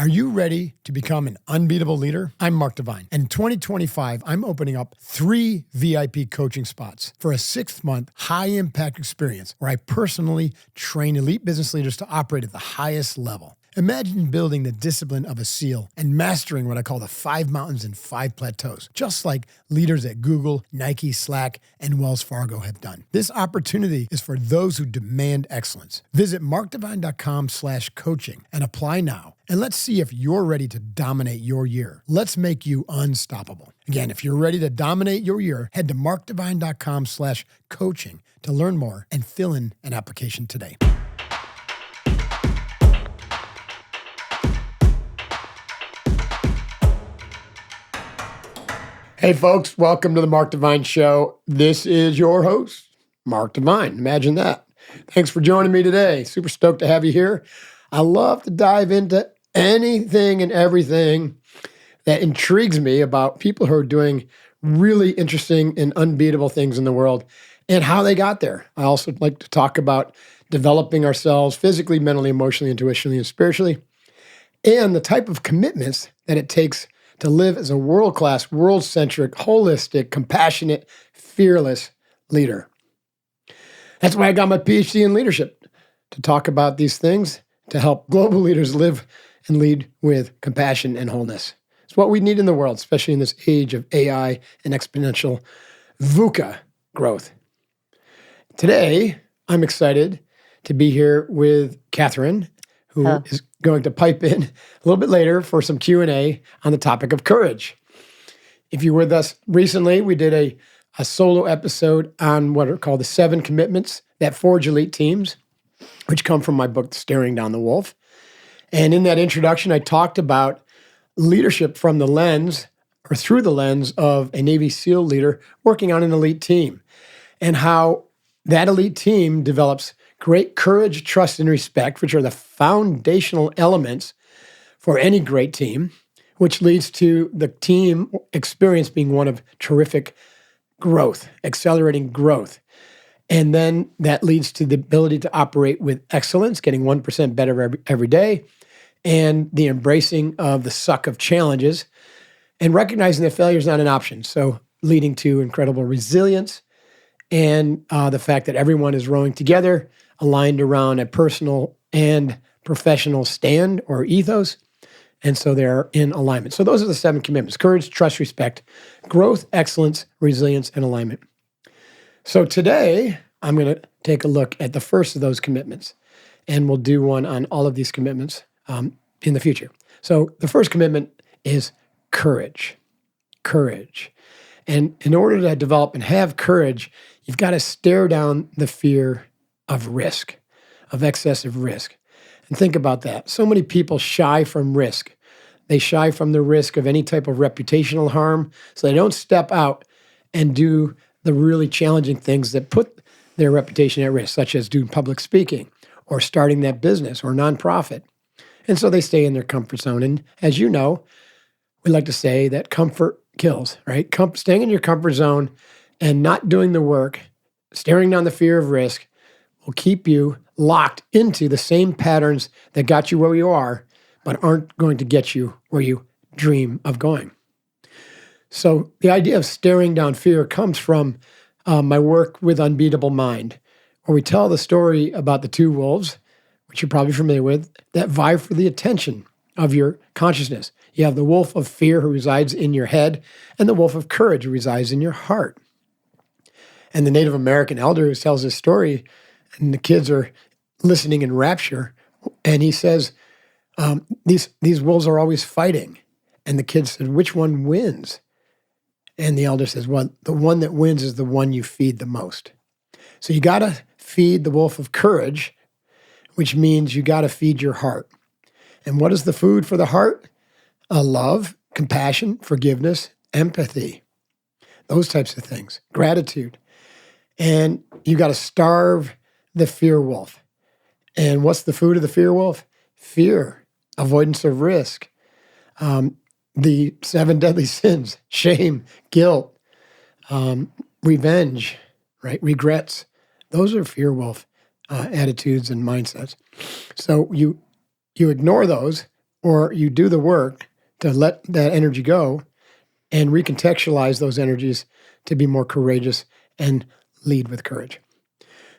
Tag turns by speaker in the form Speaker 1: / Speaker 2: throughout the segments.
Speaker 1: Are you ready to become an unbeatable leader? I'm Mark Devine. And in 2025, I'm opening up 3 VIP coaching spots for a 6-month high-impact experience where I personally train elite business leaders to operate at the highest level. Imagine building the discipline of a SEAL and mastering what I call the 5 mountains and 5 plateaus, just like leaders at Google, Nike, Slack, and Wells Fargo have done. This opportunity is for those who demand excellence. Visit markdevine.com/coaching and apply now. And let's see if you're ready to dominate your year. Let's make you unstoppable. Again, if you're ready to dominate your year, head to markdevine.com/coaching to learn more and fill in an application today. Hey folks, welcome to the Mark Devine Show. This is your host, Mark Devine. Imagine that. Thanks for joining me today. Super stoked to have you here. I love to dive into anything and everything that intrigues me about people who are doing really interesting and unbeatable things in the world and how they got there. I also like to talk about developing ourselves physically, mentally, emotionally, intuitionally, and spiritually, and the type of commitments that it takes to live as a world-class, world-centric, holistic, compassionate, fearless leader. That's why I got my PhD in leadership, to talk about these things, to help global leaders live and lead with compassion and wholeness. It's what we need in the world, especially in this age of AI and exponential VUCA growth. Today, I'm excited to be here with Catherine, who is going to pipe in a little bit later for some Q&A on the topic of courage. If you were with us recently, we did a solo episode on what are called the 7 commitments that forge elite teams, which come from my book, Staring Down the Wolf. And in that introduction, I talked about leadership from the lens or through the lens of a Navy SEAL leader working on an elite team, and how that elite team develops great courage, trust, and respect, which are the foundational elements for any great team, which leads to the team experience being one of terrific growth, accelerating growth. And then that leads to the ability to operate with excellence, getting 1% better every day, and the embracing of the suck of challenges, and recognizing that failure is not an option. So leading to incredible resilience and the fact that everyone is rowing together, aligned around a personal and professional stand or ethos, and so they're in alignment. So those are the 7 commitments: courage, trust, respect, growth, excellence, resilience, and alignment. So today, I'm going to take a look at the first of those commitments, and we'll do one on all of these commitments in the future. So the first commitment is courage. Courage. And in order to develop and have courage, you've got to stare down the fear of risk, of excessive risk. And think about that. So many people shy from risk. They shy from the risk of any type of reputational harm, so they don't step out and do the really challenging things that put their reputation at risk, such as doing public speaking or starting that business or nonprofit. And so they stay in their comfort zone. And as you know, we like to say that comfort kills, right? Staying in your comfort zone and not doing the work, staring down the fear of risk, will keep you locked into the same patterns that got you where you are, but aren't going to get you where you dream of going. So the idea of staring down fear comes from my work with Unbeatable Mind, where we tell the story about the 2 wolves, which you're probably familiar with, that vie for the attention of your consciousness. You have the wolf of fear who resides in your head, and the wolf of courage who resides in your heart. And the Native American elder who tells this story, and the kids are listening in rapture, and he says, these wolves are always fighting. And the kids said, which one wins? And the elder says, well, the one that wins is the one you feed the most. So you got to feed the wolf of courage, which means you got to feed your heart. And what is the food for the heart? Love, compassion, forgiveness, empathy, those types of things, gratitude. And you got to starve the fear wolf. And what's the food of the fear wolf? Fear, avoidance of risk, the 7 deadly sins, shame, guilt, revenge, right? Regrets. Those are fear wolf attitudes and mindsets. So you ignore those or you do the work to let that energy go and recontextualize those energies to be more courageous and lead with courage.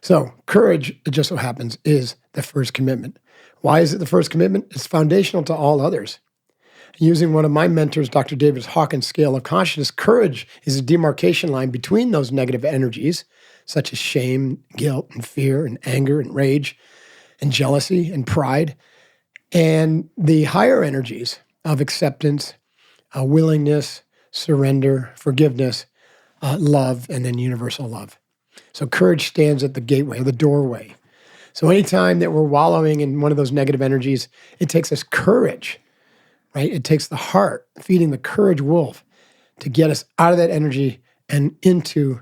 Speaker 1: So courage, it just so happens, is the first commitment. Why is it the first commitment? It's foundational to all others. Using one of my mentors, Dr. David Hawkins' scale of consciousness, courage is a demarcation line between those negative energies, such as shame, guilt, and fear, and anger, and rage, and jealousy, and pride, and the higher energies of acceptance, willingness, surrender, forgiveness, love, and then universal love. So courage stands at the gateway, the doorway. So anytime that we're wallowing in one of those negative energies, it takes us courage, right? It takes the heart, feeding the courage wolf, to get us out of that energy and into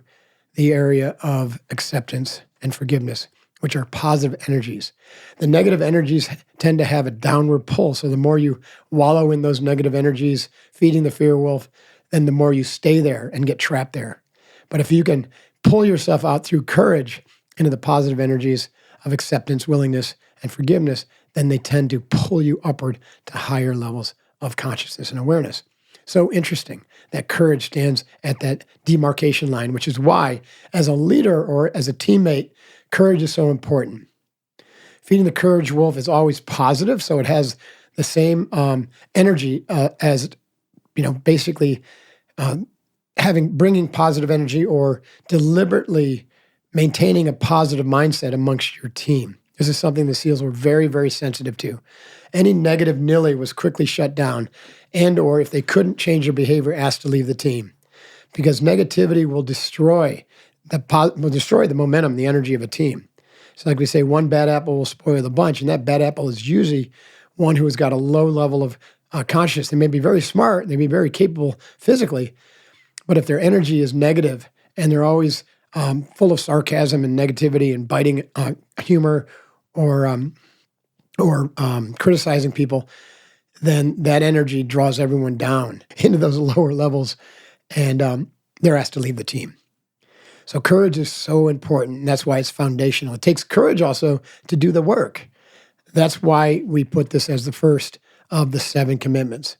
Speaker 1: the area of acceptance and forgiveness, which are positive energies. The negative energies tend to have a downward pull. So the more you wallow in those negative energies, feeding the fear wolf, then the more you stay there and get trapped there. But if you can pull yourself out through courage into the positive energies of acceptance, willingness, and forgiveness, then they tend to pull you upward to higher levels of consciousness and awareness. So interesting that courage stands at that demarcation line, which is why, as a leader or as a teammate, courage is so important. Feeding the courage wolf is always positive, so it has the same energy as, basically bringing positive energy or deliberately maintaining a positive mindset amongst your team. This is something the SEALs were very, very sensitive to. Any negative nilly was quickly shut down, and or if they couldn't change their behavior, asked to leave the team, because negativity will destroy the momentum, the energy of a team. So like we say, one bad apple will spoil the bunch, and that bad apple is usually one who has got a low level of consciousness. They may be very smart, they may be very capable physically, but if their energy is negative and they're always full of sarcasm and negativity and biting humor or criticizing people, then that energy draws everyone down into those lower levels, and they're asked to leave the team. So courage is so important, and that's why it's foundational. It takes courage also to do the work. That's why we put this as the first of the 7 commitments.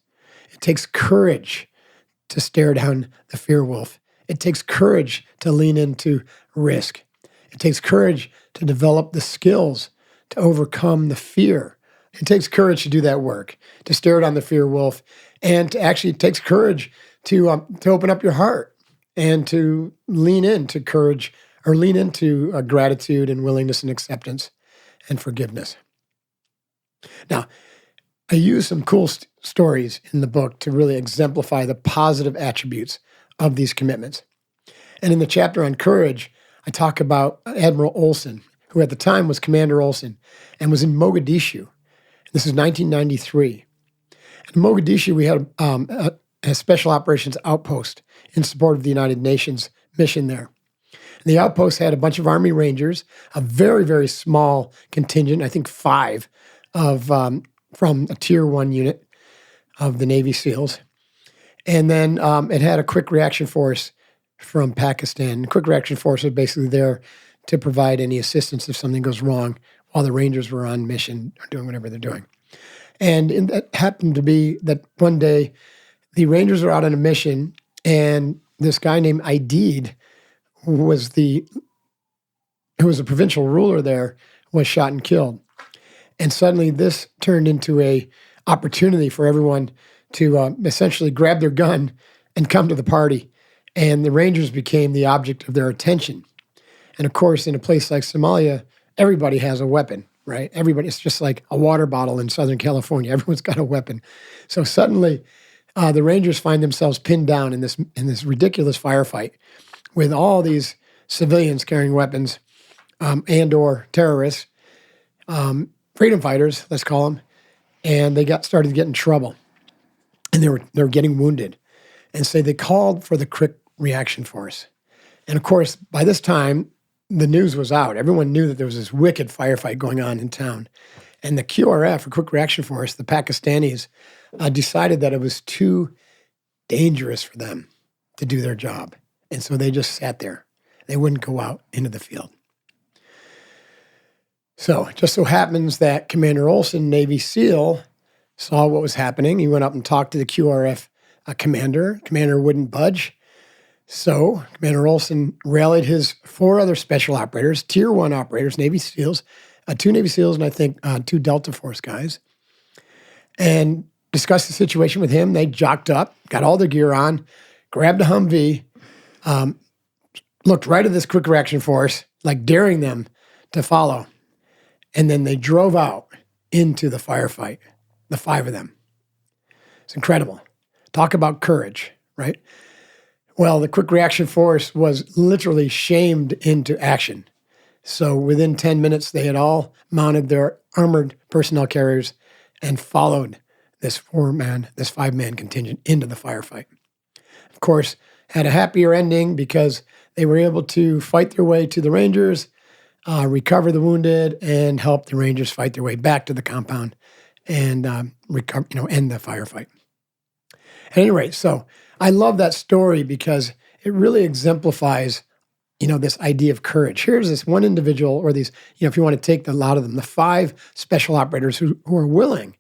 Speaker 1: It takes courage to stare down the fear wolf. It takes courage to lean into risk. It takes courage to develop the skills to overcome the fear. It takes courage to do that work, to stare down the fear wolf, and it takes courage to open up your heart and to lean into courage, or lean into gratitude and willingness and acceptance and forgiveness. Now, I use some cool stories in the book to really exemplify the positive attributes of these commitments. And in the chapter on courage, I talk about Admiral Olson, who at the time was Commander Olson and was in Mogadishu. This is 1993. In Mogadishu, we had a special operations outpost in support of the United Nations mission there. And the outpost had a bunch of Army Rangers, a very, very small contingent, I think 5 from a Tier 1 unit of the Navy SEALs. And then it had a quick reaction force from Pakistan. The quick reaction force was basically there to provide any assistance if something goes wrong while the Rangers were on mission or doing whatever they're doing. And it happened to be that one day the Rangers were out on a mission, and this guy named Aidid, who was a provincial ruler there, was shot and killed. And suddenly this turned into a opportunity for everyone to essentially grab their gun and come to the party. And the Rangers became the object of their attention. And of course, in a place like Somalia, everybody has a weapon, right? It's just like a water bottle in Southern California. Everyone's got a weapon. So suddenly, the Rangers find themselves pinned down in this ridiculous firefight with all these civilians carrying weapons and or terrorists, freedom fighters, let's call them, and they started to get in trouble, and they were getting wounded, and so they called for the quick reaction force. And of course, by this time, the news was out. Everyone knew that there was this wicked firefight going on in town. And the QRF, or Quick Reaction Force, the Pakistanis, decided that it was too dangerous for them to do their job. And so they just sat there. They wouldn't go out into the field. So it just so happens that Commander Olson, Navy SEAL, saw what was happening. He went up and talked to the QRF commander. Commander wouldn't budge. So Commander Olson rallied his 4 other special operators, Tier 1 operators, Navy SEALs, 2 Navy SEALs, and I think 2 Delta Force guys, and discussed the situation with him. They jocked up, got all their gear on, grabbed a Humvee, looked right at this quick reaction force, like daring them to follow. And then they drove out into the firefight, the 5 of them. It's incredible. Talk about courage, right? Well, the quick reaction force was literally shamed into action. So within 10 minutes, they had all mounted their armored personnel carriers and followed this 5-man contingent into the firefight. Of course, had a happier ending because they were able to fight their way to the Rangers, recover the wounded, and help the Rangers fight their way back to the compound and end the firefight. At any rate, so I love that story because it really exemplifies, this idea of courage. Here's this one individual, or these, if you want to take a lot of them, the 5 special operators who are willing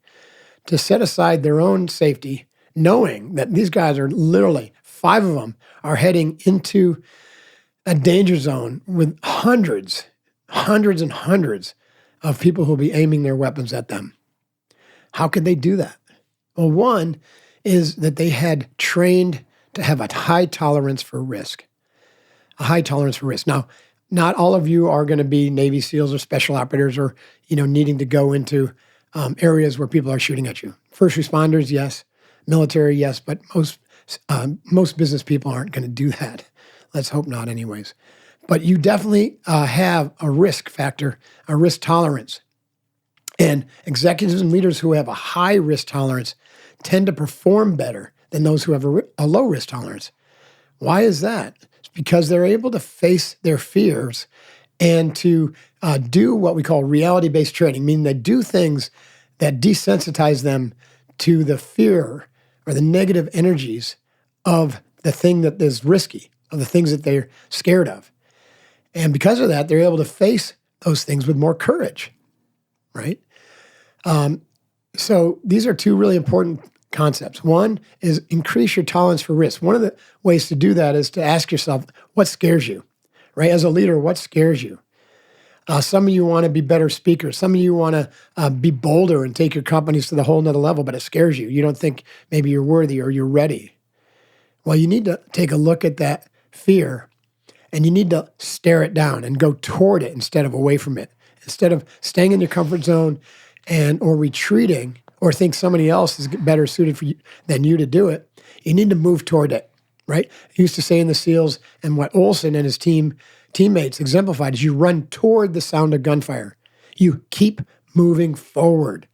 Speaker 1: to set aside their own safety, knowing that these guys are literally, 5 of them are heading into a danger zone with hundreds and hundreds of people who will be aiming their weapons at them. How could they do that? Well, one is that they had trained to have a high tolerance for risk. A high tolerance for risk. Now, not all of you are going to be Navy SEALs or special operators or, needing to go into areas where people are shooting at you. First responders, yes. Military, yes. But most business people aren't going to do that. Let's hope not anyways. But you definitely have a risk factor, a risk tolerance. And executives and leaders who have a high risk tolerance tend to perform better than those who have a low risk tolerance. Why is that? It's because they're able to face their fears and to do what we call reality-based training, meaning they do things that desensitize them to the fear or the negative energies of the thing that is risky, of the things that they're scared of. And because of that, they're able to face those things with more courage, right? So these are 2 really important concepts. One is increase your tolerance for risk. One of the ways to do that is to ask yourself, what scares you, right? As a leader, what scares you? Some of you want to be better speakers. Some of you want to be bolder and take your companies to the whole nother level, but it scares you. You don't think maybe you're worthy or you're ready. Well, you need to take a look at that fear and you need to stare it down and go toward it instead of away from it. Instead of staying in your comfort zone or retreating or think somebody else is better suited for you than you to do it, you need to move toward it, right? He used to say in the SEALs, and what Olson and his teammates exemplified, is you run toward the sound of gunfire. You keep moving forward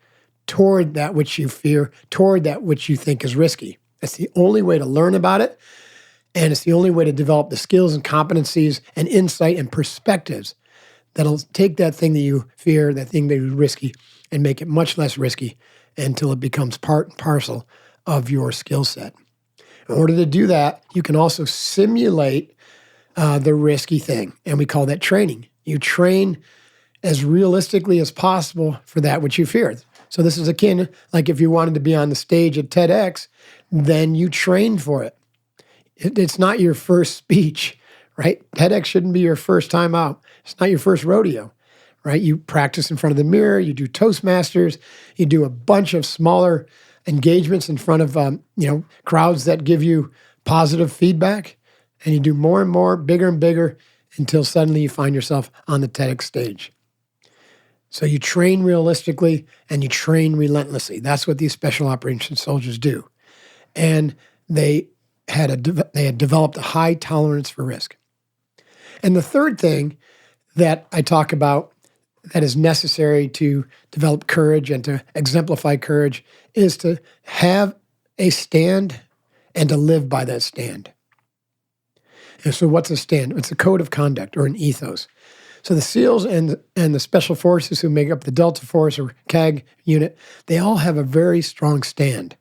Speaker 1: toward that which you fear, toward that which you think is risky. That's the only way to learn about it, and it's the only way to develop the skills and competencies and insight and perspectives that'll take that thing that you fear, that thing that is risky, and make it much less risky until it becomes part and parcel of your skill set. In order to do that, you can also simulate the risky thing, and we call that training. You train as realistically as possible for that which you fear. So this is akin, like if you wanted to be on the stage at TEDx, then you train for it. It's not your first speech, right? TEDx shouldn't be your first time out. It's not your first rodeo, right? You practice in front of the mirror, you do Toastmasters, you do a bunch of smaller engagements in front of crowds that give you positive feedback, and you do more and more, bigger and bigger, until suddenly you find yourself on the TEDx stage. So you train realistically and you train relentlessly. That's what these special operations soldiers do. And they had developed a high tolerance for risk. And the third thing that I talk about that is necessary to develop courage and to exemplify courage is to have a stand and to live by that stand. And so what's a stand? It's a code of conduct or an ethos. So the SEALs and the Special Forces who make up the Delta Force or CAG unit, they all have a very strong stand.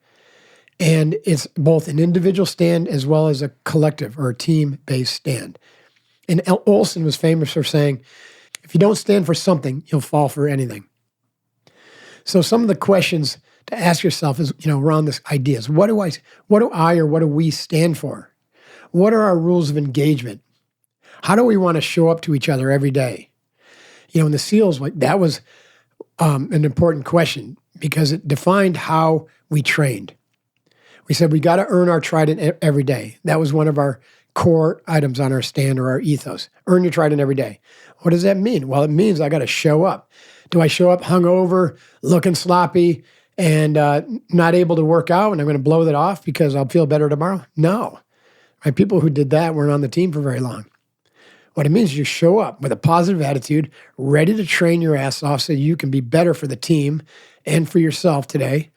Speaker 1: And it's both an individual stand as well as a collective or a team-based stand. And Olson was famous for saying, if you don't stand for something, you'll fall for anything. So some of the questions to ask yourself is, around this ideas. What do I or what do we stand for? What are our rules of engagement? How do we want to show up to each other every day? In the SEALs, that was an important question because it defined how we trained. We said we got to earn our trident every day. That was one of our core items on our stand or our ethos. Earn your trident every day. What does that mean? Well, it means I got to show up. Do I show up hungover, looking sloppy, and not able to work out, and I'm going to blow that off because I'll feel better tomorrow? No. Right? People who did that weren't on the team for very long. What it means is you show up with a positive attitude, ready to train your ass off so you can be better for the team and for yourself today,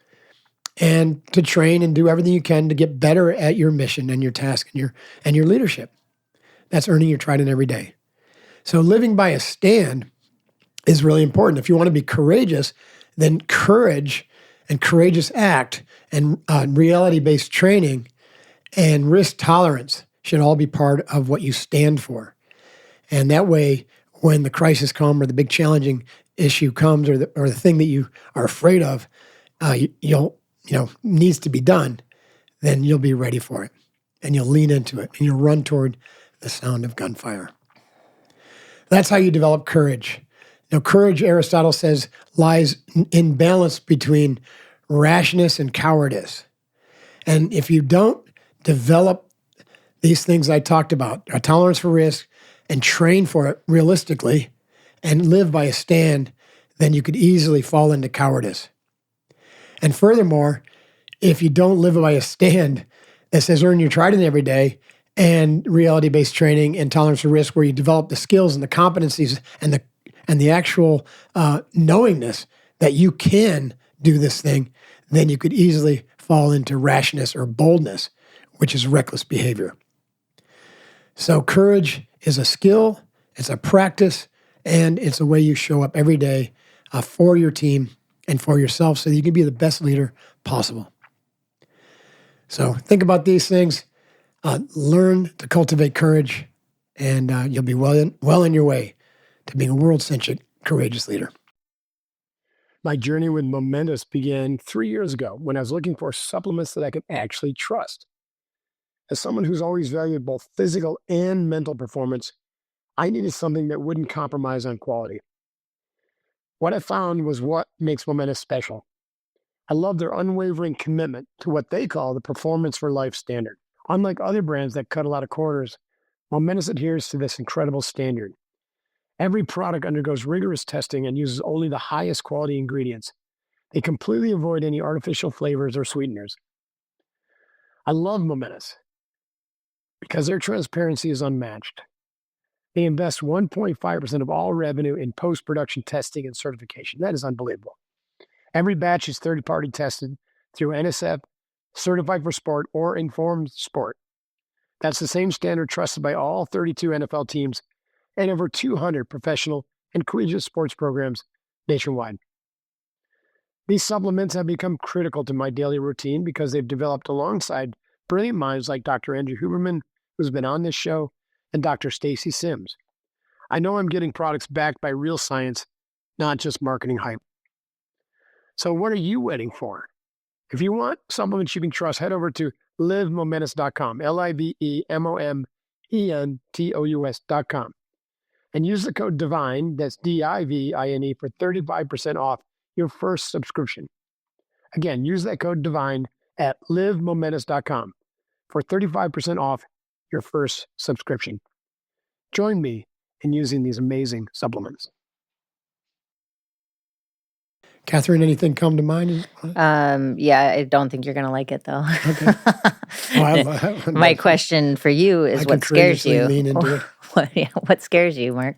Speaker 1: and to train and do everything you can to get better at your mission and your task and your leadership. That's earning your trident every day. So living by a stand is really important. If you want to be courageous, then courage and courageous act and reality-based training and risk tolerance should all be part of what you stand for. And that way, when the crisis comes or the big challenging issue comes or the thing that you are afraid of, needs to be done, then you'll be ready for it. And you'll lean into it and you'll run toward the sound of gunfire. That's how you develop courage. Courage, Aristotle says, lies in balance between rashness and cowardice. And if you don't develop these things I talked about, a tolerance for risk, and train for it realistically, and live by a stand, then you could easily fall into cowardice. And furthermore, if you don't live by a stand that says earn your trident every day, and reality-based training and tolerance for risk, where you develop the skills and the competencies and the actual knowingness that you can do this thing, then you could easily fall into rashness or boldness, which is reckless behavior. So courage is a skill, it's a practice, and it's a way you show up every day for your team and for yourself so you can be the best leader possible. So think about these things, learn to cultivate courage, and you'll be well in your way to being a world-centric, courageous leader. My journey with Mindfulness began 3 years ago when I was looking for supplements that I could actually trust. As someone who's always valued both physical and mental performance, I needed something that wouldn't compromise on quality. What I found was what makes Mindfulness special. I love their unwavering commitment to what they call the performance for life standard. Unlike other brands that cut a lot of corners, Mindfulness adheres to this incredible standard. Every product undergoes rigorous testing and uses only the highest quality ingredients. They completely avoid any artificial flavors or sweeteners. I love Mindfulness because their transparency is unmatched. They invest 1.5% of all revenue in post-production testing and certification. That is unbelievable. Every batch is third-party tested through NSF, Certified for Sport, or Informed Sport. That's the same standard trusted by all 32 NFL teams and over 200 professional and collegiate sports programs nationwide. These supplements have become critical to my daily routine because they've developed alongside brilliant minds like Dr. Andrew Huberman, who's been on this show, and Dr. Stacy Sims. I know I'm getting products backed by real science, not just marketing hype. So what are you waiting for? If you want supplements you can trust, head over to livemomentous.com, LIVEMOMENTOUS.com, and use the code DIVINE, that's DIVINE, for 35% off your first subscription. Again, use that code DIVINE at livemomentous.com for 35% off your first subscription. Join me in using these amazing supplements. Catherine, anything come to mind?
Speaker 2: Yeah, I don't think you're going to like it, though.
Speaker 1: Okay.
Speaker 2: My question for you is what scares you?
Speaker 1: Lean into it.
Speaker 2: What scares you, Mark?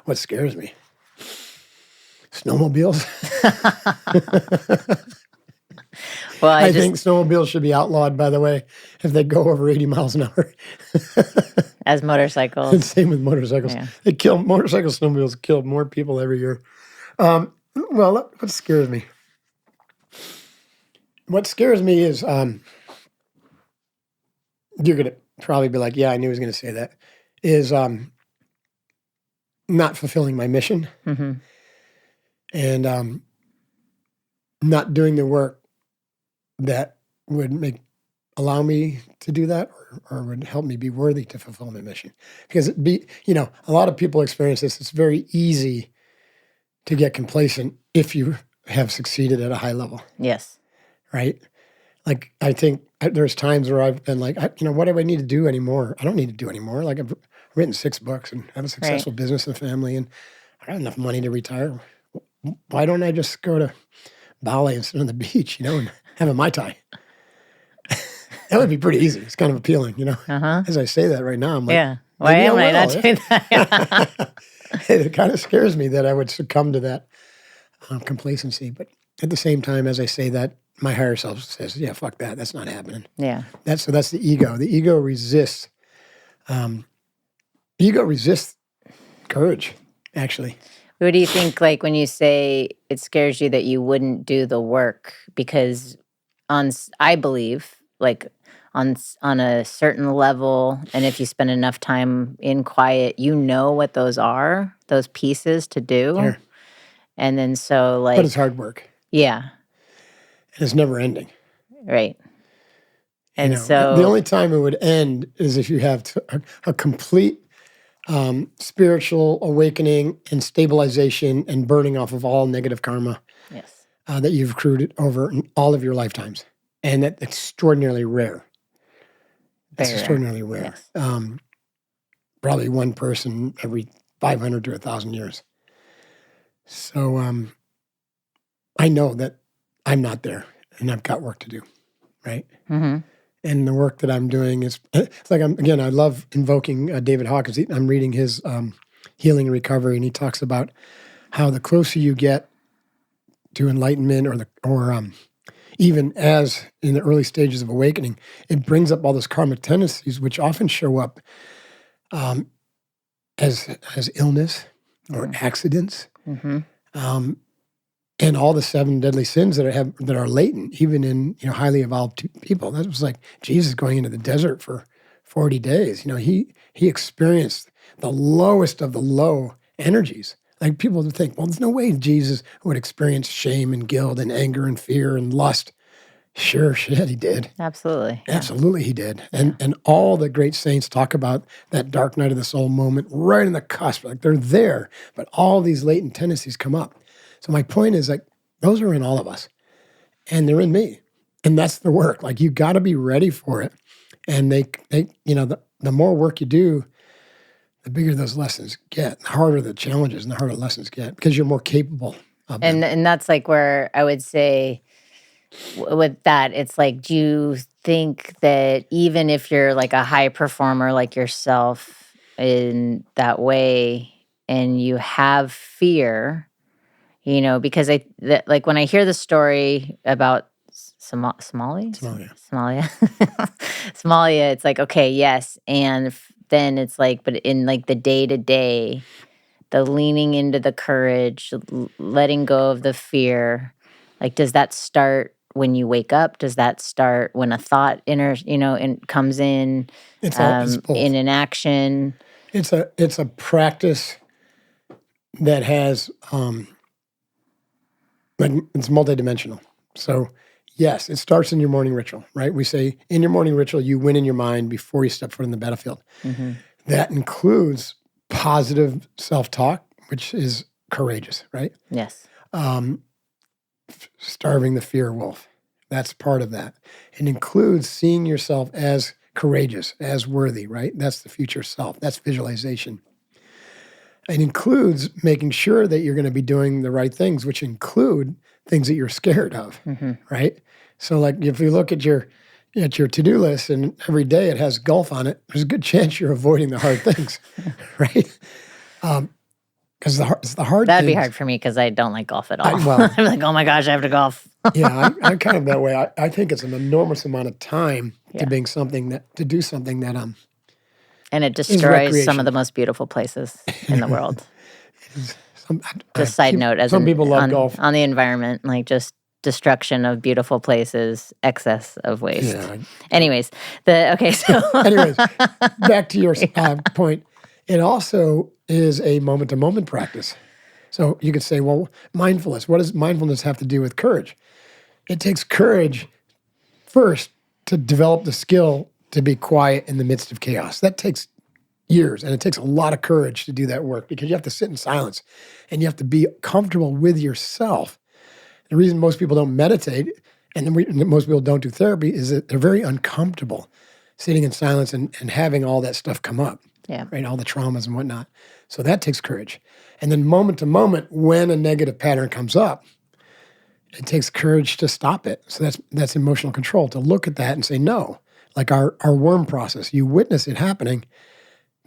Speaker 1: What scares me? Snowmobiles.
Speaker 2: Well,
Speaker 1: I think snowmobiles should be outlawed, by the way, if they go over 80 miles an hour.
Speaker 2: As motorcycles.
Speaker 1: And same with motorcycles.
Speaker 2: Yeah.
Speaker 1: Snowmobiles kill more people every year. Well, what scares me? What scares me is, you're going to probably be like, yeah, I knew he was going to say that, is not fulfilling my mission.
Speaker 2: Mm-hmm.
Speaker 1: And not doing the work that would allow me to do that or would help me be worthy to fulfill my mission. Because a lot of people experience this. It's very easy to get complacent if you have succeeded at a high level.
Speaker 2: Yes.
Speaker 1: Right? Like, I think there's times where I've been like, what do I need to do anymore? I don't need to do anymore. Like, I've written 6 books and have a successful business and family, and I got enough money to retire. Why don't I just go to Bali and sit on the beach, and have a Mai Tai? That would be pretty easy. It's kind of appealing, As I say that right now, I'm like,
Speaker 2: yeah. Why am I not doing that?
Speaker 1: It kind of scares me that I would succumb to that complacency. But at the same time, as I say that, my higher self says, yeah, fuck that. That's not happening.
Speaker 2: Yeah.
Speaker 1: That's the ego. The ego resists. Ego resists courage, actually.
Speaker 2: What do you think, like, when you say it scares you that you wouldn't do the work? Because I believe, like, on a certain level, and if you spend enough time in quiet, what those are, those pieces to do.
Speaker 1: Sure.
Speaker 2: And then but
Speaker 1: it's hard work.
Speaker 2: Yeah.
Speaker 1: And it's never ending.
Speaker 2: Right. And
Speaker 1: the only time it would end is if you have a complete spiritual awakening and stabilization and burning off of all negative karma that you've accrued over all of your lifetimes. And that's extraordinarily rare. That's extraordinarily rare. Yes. Probably one person every 500 to 1,000 years. So I know that I'm not there, and I've got work to do, right?
Speaker 2: Mm-hmm.
Speaker 1: And the work that I'm doing is, it's like, I love invoking David Hawkins. I'm reading his Healing and Recovery, and he talks about how the closer you get to enlightenment or even as in the early stages of awakening, it brings up all those karmic tendencies, which often show up as illness or accidents.
Speaker 2: Mm-hmm.
Speaker 1: And all the 7 deadly sins that are latent, even in highly evolved people. That was like Jesus going into the desert for 40 days. He experienced the lowest of the low energies. Like, people would think, well, there's no way Jesus would experience shame and guilt and anger and fear and lust. Sure, shit, he did.
Speaker 2: Absolutely. Yeah.
Speaker 1: Absolutely, he did. And all the great saints talk about that dark night of the soul moment right in the cusp. Like, they're there, but all these latent tendencies come up. So my point is, like, those are in all of us, and they're in me, and that's the work. Like, you got to be ready for it, and the more work you do, the bigger those lessons get, the harder the challenges and the harder lessons get, because you're more capable of them.
Speaker 2: And that's like where I would say with that, it's like, do you think that even if you're like a high performer like yourself in that way, and you have fear, because like when I hear the story about Somalia, it's like, okay, yes. And then it's like, but in like the day-to-day, the leaning into the courage, letting go of the fear, like, does that start when you wake up? Does that start when a thought comes in,
Speaker 1: It's
Speaker 2: in an action?
Speaker 1: It's a practice that has, it's multidimensional. So yes, it starts in your morning ritual, right? We say in your morning ritual, you win in your mind before you step foot in the battlefield.
Speaker 2: Mm-hmm.
Speaker 1: That includes positive self-talk, which is courageous, right?
Speaker 2: Yes.
Speaker 1: Starving the fear wolf. That's part of that. It includes seeing yourself as courageous, as worthy, right? That's the future self. That's visualization. It includes making sure that you're going to be doing the right things, which include things that you're scared of, right? So, like, if you look at your to-do list and every day it has golf on it, there's a good chance you're avoiding the hard things, right? Because it's the hard
Speaker 2: That'd
Speaker 1: things.
Speaker 2: be hard for me because I don't like golf at all. I'm like, oh my gosh, I have to golf.
Speaker 1: Yeah, I'm kind of that way. I think it's an enormous amount of time to do something that
Speaker 2: and it destroys some of the most beautiful places in the world. Just side note,
Speaker 1: some people love golf
Speaker 2: on the environment, like just destruction of beautiful places, excess of waste.
Speaker 1: Yeah.
Speaker 2: Anyways,
Speaker 1: anyways, back to your point. It also is a moment-to-moment practice. So you could say, well, mindfulness. What does mindfulness have to do with courage? It takes courage first to develop the skill to be quiet in the midst of chaos. That takes years, and it takes a lot of courage to do that work because you have to sit in silence and you have to be comfortable with yourself. The reason most people don't meditate and most people don't do therapy is that they're very uncomfortable sitting in silence and having all that stuff come up, right? All the traumas and whatnot. So that takes courage. And then moment to moment, when a negative pattern comes up, it takes courage to stop it. So that's emotional control, to look at that and say no. Like our worm process, you witness it happening,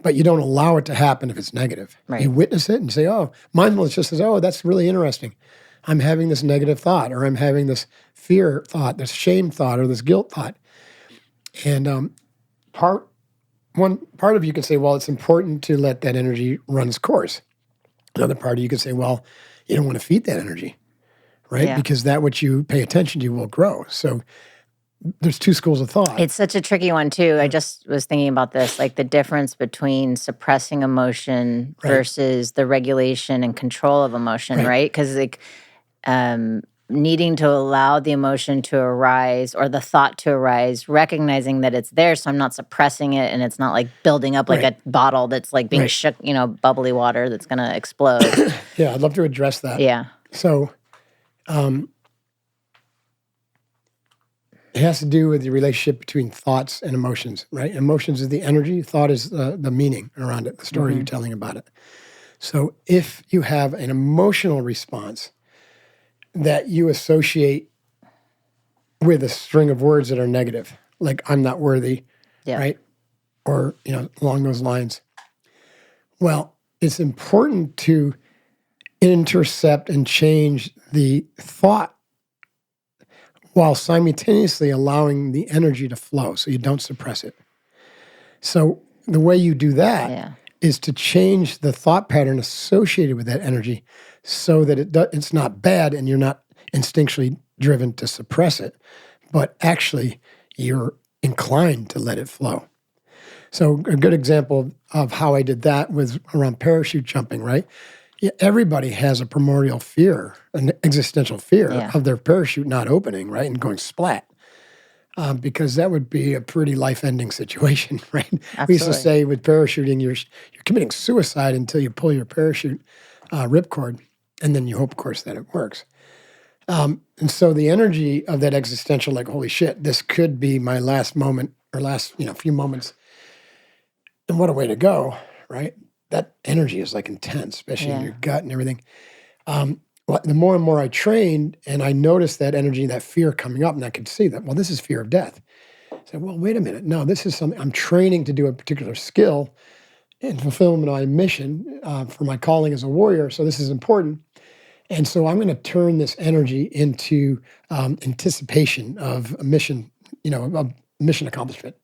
Speaker 1: but you don't allow it to happen if it's negative.
Speaker 2: Right.
Speaker 1: You witness it and say, oh, mindfulness just says, oh, that's really interesting. I'm having this negative thought, or I'm having this fear thought, this shame thought, or this guilt thought. And one part of you can say, well, it's important to let that energy run its course. Another part of you can say, well, you don't want to feed that energy, right?
Speaker 2: Yeah.
Speaker 1: Because that what you pay attention to will grow. So there's two schools of thought.
Speaker 2: It's such a tricky one too. I just was thinking about this, like the difference between suppressing emotion versus the regulation and control of emotion, right? Because like needing to allow the emotion to arise or the thought to arise, recognizing that it's there, so I'm not suppressing it and it's not like building up like a bottle that's like being shook, bubbly water that's going to explode.
Speaker 1: Yeah, I'd love to address that.
Speaker 2: Yeah.
Speaker 1: So it has to do with the relationship between thoughts and emotions, right? Emotions is the energy. Thought is the meaning around it, the story you're telling about it. So if you have an emotional response that you associate with a string of words that are negative, like I'm not worthy, right? Or, along those lines. Well, it's important to intercept and change the thought while simultaneously allowing the energy to flow so you don't suppress it. So the way you do that is to change the thought pattern associated with that energy so that it's not bad and you're not instinctually driven to suppress it, but actually you're inclined to let it flow. So a good example of how I did that was around parachute jumping, right? Everybody has a primordial fear, an existential fear of their parachute not opening, right, and going splat, because that would be a pretty life-ending situation, right?
Speaker 2: Absolutely.
Speaker 1: We used to say with parachuting, you're committing suicide until you pull your parachute ripcord, and then you hope, of course, that it works. And so the energy of that existential, like, holy shit, this could be my last moment or last few moments, and what a way to go, right? That energy is like intense, especially in your gut and everything. The more and more I trained and I noticed that energy, that fear coming up, and I could see that, well, this is fear of death. I said, well, wait a minute. No, this is something I'm training to do a particular skill and fulfill my mission for my calling as a warrior. So this is important. And so I'm going to turn this energy into anticipation of a mission, a mission accomplishment.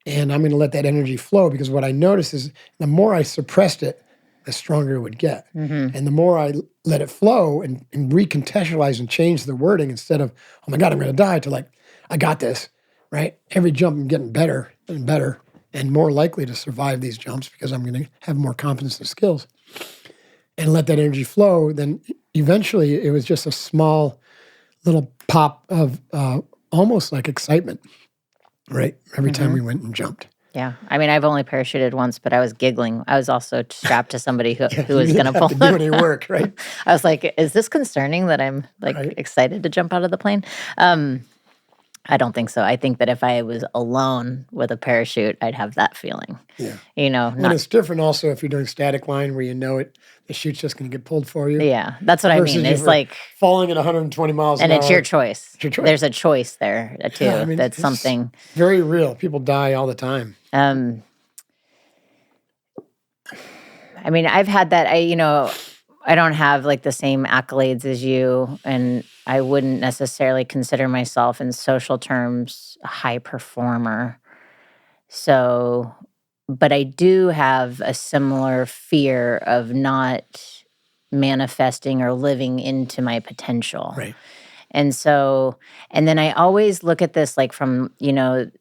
Speaker 1: And I'm going to let that energy flow because what I noticed is the more I suppressed it, the stronger it would get. And the more I let it flow and recontextualize and change the wording instead of, oh my God, I'm going to die, to like, I got this, right? Every jump I'm getting better and better and more likely to survive these jumps because I'm going to have more confidence and skills. And let that energy flow, then eventually it was just a small little pop of almost like excitement, right? Every time we went and jumped.
Speaker 2: Yeah. I mean, I've only parachuted once, but I was giggling. I was also strapped to somebody who was going to pull
Speaker 1: to do any work, right?
Speaker 2: I was like, is this concerning that I'm like excited to jump out of the plane? I don't think so. I think that if I was alone with a parachute, I'd have that feeling.
Speaker 1: Yeah.
Speaker 2: And
Speaker 1: it's different also if you're doing static line where the chute's just going to get pulled for you.
Speaker 2: Yeah, that's what I mean. It's like
Speaker 1: falling at 120 miles an hour.
Speaker 2: And it's your choice.
Speaker 1: It's your choice.
Speaker 2: There's a choice there too.
Speaker 1: Yeah,
Speaker 2: that's something
Speaker 1: very real. People die all the time.
Speaker 2: I mean, I've had that. I don't have like the same accolades as you, and I wouldn't necessarily consider myself in social terms a high performer. So, but I do have a similar fear of not manifesting or living into my potential.
Speaker 1: Right.
Speaker 2: And then I always look at this like from,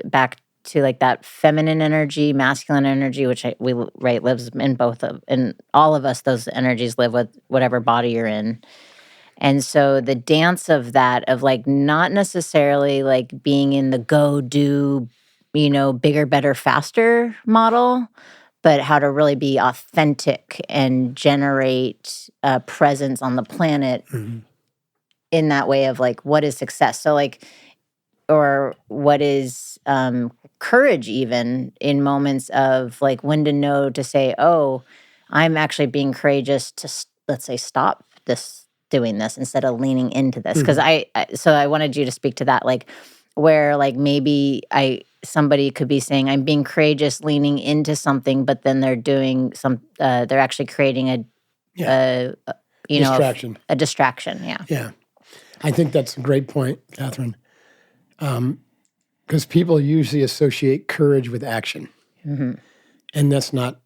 Speaker 2: back to like that feminine energy, masculine energy, which lives in both in all of us. Those energies live with whatever body you're in. And so the dance of that, of like not necessarily like being in the go do, bigger, better, faster model, but how to really be authentic and generate a presence on the planet in that way of like, what is success? So like, or what is courage, even in moments of like when to know to say, oh, I'm actually being courageous to let's say stop doing this instead of leaning into this. Because so I wanted you to speak to that, like where like maybe somebody could be saying I'm being courageous leaning into something, but then they're doing they're actually creating a
Speaker 1: Distraction.
Speaker 2: a distraction.
Speaker 1: Yeah. I think that's a great point, Catherine. Because people usually associate courage with action. And that's not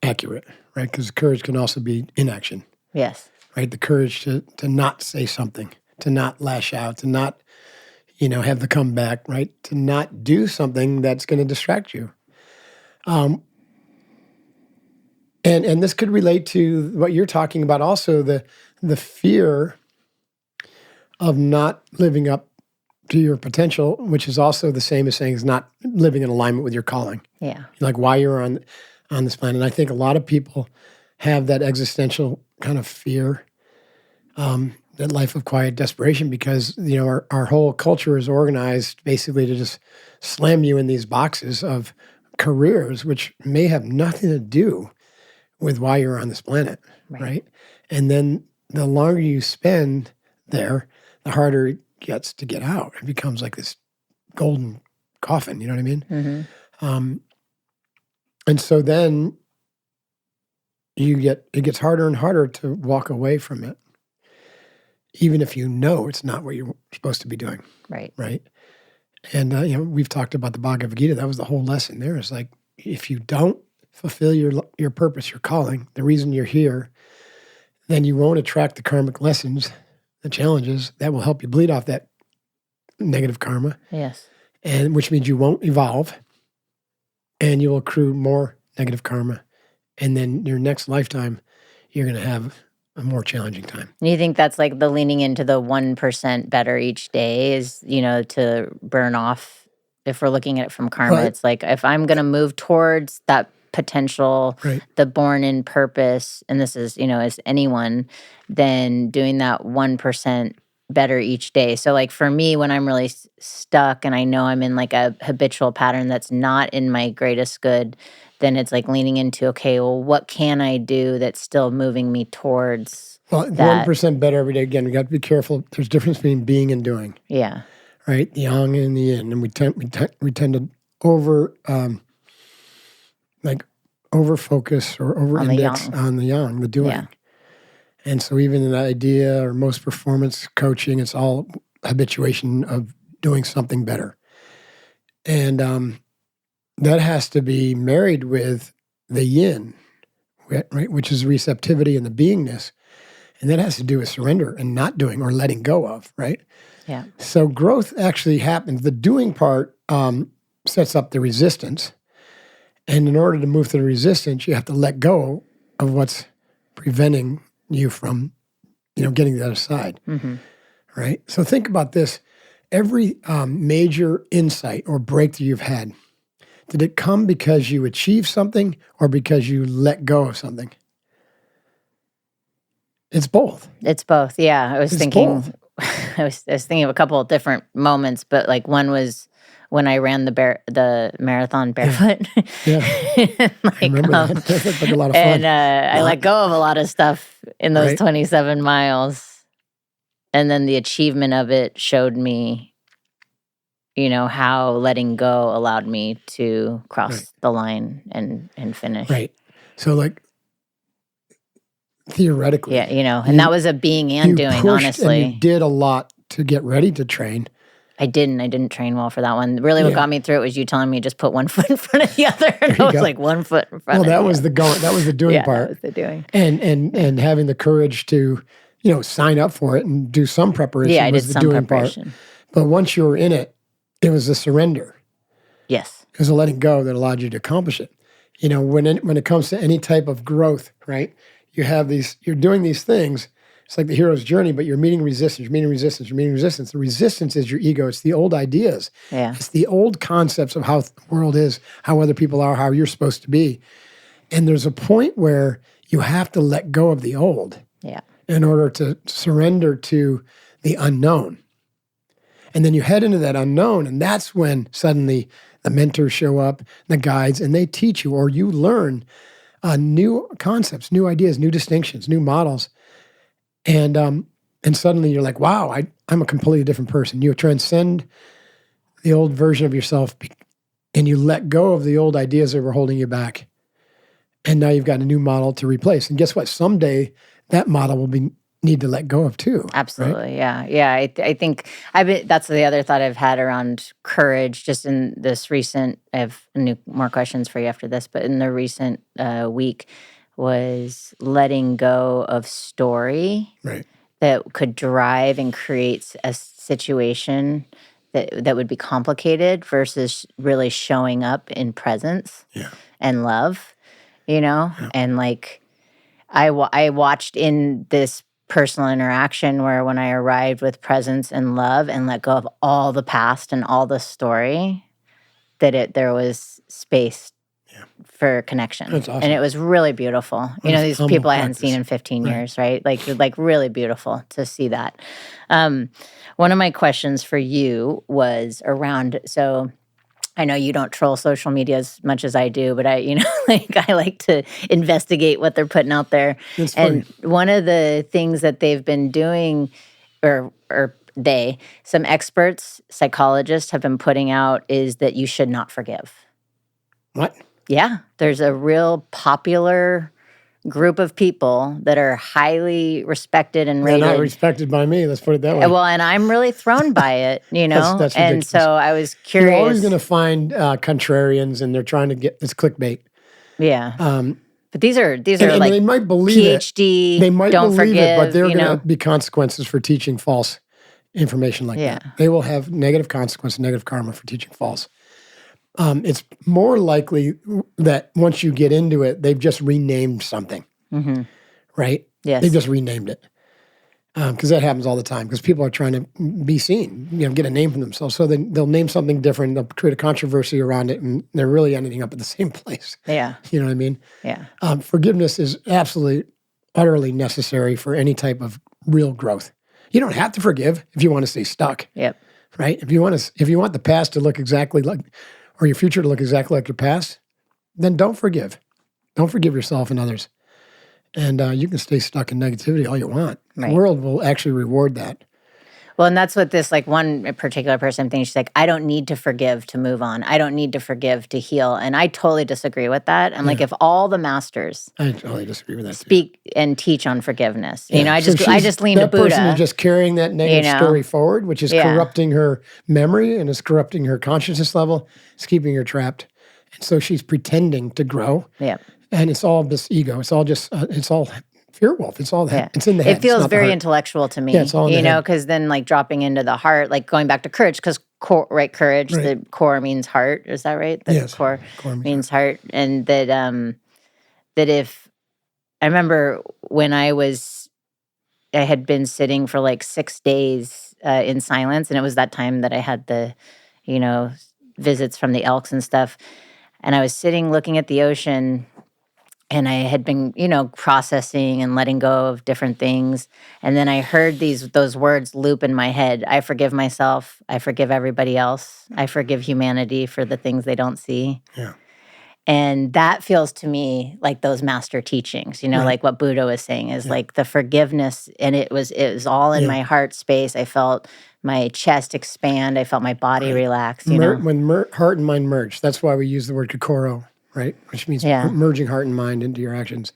Speaker 1: accurate, right? Because courage can also be inaction.
Speaker 2: Yes.
Speaker 1: Right? The courage to not say something, to not lash out, to not, have the comeback, right? To not do something that's going to distract you. And this could relate to what you're talking about also, the fear of not living up to your potential, which is also the same as saying is not living in alignment with your calling.
Speaker 2: Yeah.
Speaker 1: Like why you're on this planet. And I think a lot of people have that existential kind of fear, that life of quiet desperation, because our whole culture is organized basically to just slam you in these boxes of careers, which may have nothing to do with why you're on this planet, right? And then the longer you spend there, the harder it gets to get out. It becomes like this golden coffin, you know what I mean? And so then it gets harder and harder to walk away from it, even if you know it's not what you're supposed to be doing. Right. And we've talked about the Bhagavad Gita. That was the whole lesson there. It's like, if you don't fulfill your purpose, your calling, the reason you're here, then you won't attract the karmic lessons, the challenges that will help you bleed off that negative karma.
Speaker 2: Yes.
Speaker 1: And which means you won't evolve, and you will accrue more negative karma. And then your next lifetime, you're going to have a more challenging time.
Speaker 2: And you think that's like the leaning into the 1% better each day is, to burn off, if we're looking at it from karma, it's like, if I'm going to move towards that potential, the born in purpose, and this is, as anyone, then doing that 1% better each day. So like for me, when I'm really stuck and I know I'm in like a habitual pattern that's not in my greatest good, then it's like leaning into, okay, well, what can I do that's still moving me towards that?
Speaker 1: 1% better every day. Again, we got to be careful. There's a difference between being and doing.
Speaker 2: Yeah.
Speaker 1: Right? The yang and the yin. And we tend to over focus or over index on the yang, the doing. Yeah. And so even in that idea or most performance coaching, it's all habituation of doing something better. And that has to be married with the yin, right? Which is receptivity and the beingness. And that has to do with surrender and not doing or letting go of, right?
Speaker 2: Yeah.
Speaker 1: So growth actually happens. The doing part sets up the resistance. And in order to move through the resistance, you have to let go of what's preventing you from, getting to the other side, right? So think about this. Every major insight or breakthrough you've had, did it come because you achieved something or because you let go of something? It's both.
Speaker 2: It's both. Yeah. I was thinking of a couple of different moments, but like one was when I ran the marathon barefoot.
Speaker 1: Yeah. I remember that. That looked like a lot of fun.
Speaker 2: And I let go of a lot of stuff in those 27 miles. And then the achievement of it showed me, how letting go allowed me to cross the line and finish.
Speaker 1: Right. So like, theoretically.
Speaker 2: Yeah, and that was a being and doing, honestly.
Speaker 1: And you did a lot to get ready to train.
Speaker 2: I didn't train well for that one. Really what got me through it was you telling me just put one foot in front of the other. And I was like 1 foot in front of the other.
Speaker 1: That was the doing part.
Speaker 2: That was the doing.
Speaker 1: And having the courage to, sign up for it and do some preparation.
Speaker 2: Yeah, I did
Speaker 1: the
Speaker 2: some
Speaker 1: doing
Speaker 2: preparation.
Speaker 1: Part. But once you were in it, it was a surrender.
Speaker 2: Yes.
Speaker 1: It was a letting go that allowed you to accomplish it. When it comes to any type of growth, right? You're doing these things, It's like the hero's journey, but you're meeting resistance, you're meeting resistance, you're meeting resistance. The resistance is your ego. It's the old ideas.
Speaker 2: Yeah.
Speaker 1: It's the old concepts of how the world is, how other people are, how you're supposed to be. And there's a point where you have to let go of the old in order to surrender to the unknown. And then you head into that unknown, and that's when suddenly the mentors show up, the guides, and they teach you, or you learn new concepts, new ideas, new distinctions, new models. And suddenly you're like, wow, I'm a completely different person. You transcend the old version of yourself, and you let go of the old ideas that were holding you back. And now you've got a new model to replace. And guess what? Someday that model will need to let go of too.
Speaker 2: Absolutely.
Speaker 1: Right?
Speaker 2: Yeah. I think that's the other thought I've had around courage, just in this recent, I have more questions for you after this, but in the recent week was letting go of story that could drive and create a situation that would be complicated versus really showing up in presence and love, and like I watched in this personal interaction where when I arrived with presence and love and let go of all the past and all the story, there was space for connection.
Speaker 1: That's awesome.
Speaker 2: And it was really beautiful. These people I hadn't seen in 15 years, right? Like really beautiful to see that. One of my questions for you was around, so I know you don't troll social media as much as I do, but I like to investigate what they're putting out there.
Speaker 1: That's
Speaker 2: and
Speaker 1: funny.
Speaker 2: One of the things that they've been doing, some experts, psychologists have been putting out is that you should not forgive.
Speaker 1: What?
Speaker 2: Yeah, there's a real popular group of people that are highly respected and rated.
Speaker 1: They're not respected by me. Let's put it that way.
Speaker 2: Well, and I'm really thrown by it,
Speaker 1: That's
Speaker 2: and so I was curious.
Speaker 1: You're always going to find contrarians, and they're trying to get this clickbait.
Speaker 2: Yeah. But these are
Speaker 1: and
Speaker 2: like
Speaker 1: they might believe
Speaker 2: PhD.
Speaker 1: It. They might
Speaker 2: don't
Speaker 1: believe
Speaker 2: forgive,
Speaker 1: it, but there are going to be consequences for teaching false information like that. They will have negative consequences, negative karma for teaching false. It's more likely that once you get into it, they've just renamed something, right?
Speaker 2: Yes.
Speaker 1: They've just renamed it. Because that happens all the time, because people are trying to be seen, get a name for themselves. So they'll name something different, they'll create a controversy around it, and they're really ending up at the same place.
Speaker 2: Yeah.
Speaker 1: You know what I mean?
Speaker 2: Yeah.
Speaker 1: Forgiveness is absolutely, utterly necessary for any type of real growth. You don't have to forgive if you want to stay stuck.
Speaker 2: Yep.
Speaker 1: Right? If you want the past to look exactly like, or your future to look exactly like your past, then don't forgive. Don't forgive yourself and others. And you can stay stuck in negativity all you want.
Speaker 2: Right.
Speaker 1: The world will actually reward that.
Speaker 2: Well, and that's what this, one particular person thinks. She's like, I don't need to forgive to move on. I don't need to forgive to heal. And I totally disagree with that. I'm like, if all the masters
Speaker 1: I totally disagree with that
Speaker 2: speak and teach on forgiveness, I just lean to Buddha.
Speaker 1: That person is just carrying that negative story forward, which is corrupting her memory and is corrupting her consciousness level. It's keeping her trapped. And so she's pretending to grow.
Speaker 2: Yeah.
Speaker 1: And it's all this ego. It's all just, it's all fear wolf. It's all that. It's in the head.
Speaker 2: It feels very intellectual to me.
Speaker 1: Yeah, it's all in the head.
Speaker 2: Because then dropping into the heart, going back to courage, because courage, the core means heart. Is that right?
Speaker 1: Yes.
Speaker 2: Core means heart. And that if, I remember when I had been sitting for 6 days in silence, and it was that time that I had the, visits from the elks and stuff. And I was sitting looking at the ocean, and I had been, processing and letting go of different things. And then I heard those words loop in my head. I forgive myself. I forgive everybody else. I forgive humanity for the things they don't see.
Speaker 1: Yeah.
Speaker 2: And that feels to me like those master teachings, like what Buddha was saying is the forgiveness. And it was all in my heart space. I felt my chest expand. I felt my body relax,
Speaker 1: When heart and mind merge, that's why we use the word kokoro. Right, which means merging heart and mind into your actions.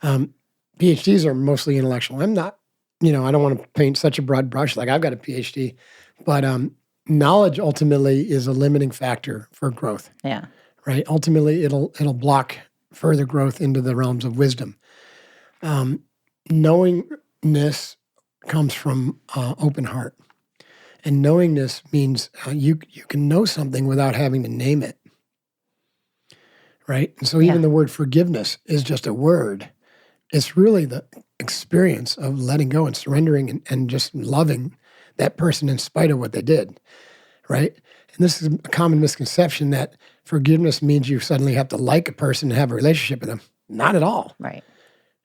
Speaker 1: PhDs are mostly intellectual. I'm not, I don't want to paint such a broad brush. I've got a PhD, but knowledge ultimately is a limiting factor for growth.
Speaker 2: Yeah.
Speaker 1: Right. Ultimately, it'll block further growth into the realms of wisdom. Knowingness comes from open heart, and knowingness means you can know something without having to name it. Right? And so even the word forgiveness is just a word. It's really the experience of letting go and surrendering and just loving that person in spite of what they did, right? And this is a common misconception that forgiveness means you suddenly have to like a person and have a relationship with them. Not at all.
Speaker 2: Right.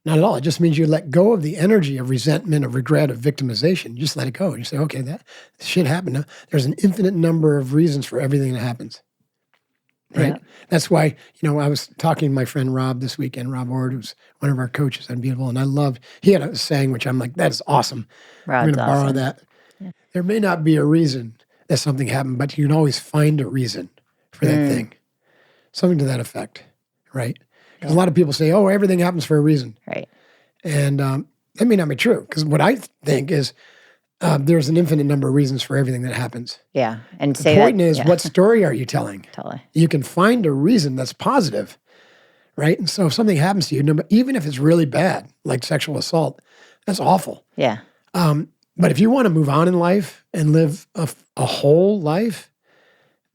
Speaker 1: Not at all. It just means you let go of the energy of resentment, of regret, of victimization. You just let it go. You say, okay, that shit happened. Now, there's an infinite number of reasons for everything that happens. Right?
Speaker 2: Yeah.
Speaker 1: That's why, I was talking to my friend Rob this weekend, Rob Ord, who's one of our coaches at Unbeatable, and I loved, he had a saying, which I'm like, that's awesome. I'm going to borrow
Speaker 2: awesome.
Speaker 1: that. Yeah. There may not be a reason that something happened, but you can always find a reason for that thing. Something to that effect, right? Because a lot of people say, oh, everything happens for a reason.
Speaker 2: Right.
Speaker 1: And that may not be true, because what I think is there's an infinite number of reasons for everything that happens.
Speaker 2: Yeah. And
Speaker 1: the point is, what story are you telling?
Speaker 2: Totally.
Speaker 1: You can find a reason that's positive, right? And so if something happens to you, even if it's really bad, like sexual assault, that's awful.
Speaker 2: Yeah.
Speaker 1: But if you want to move on in life and live a whole life,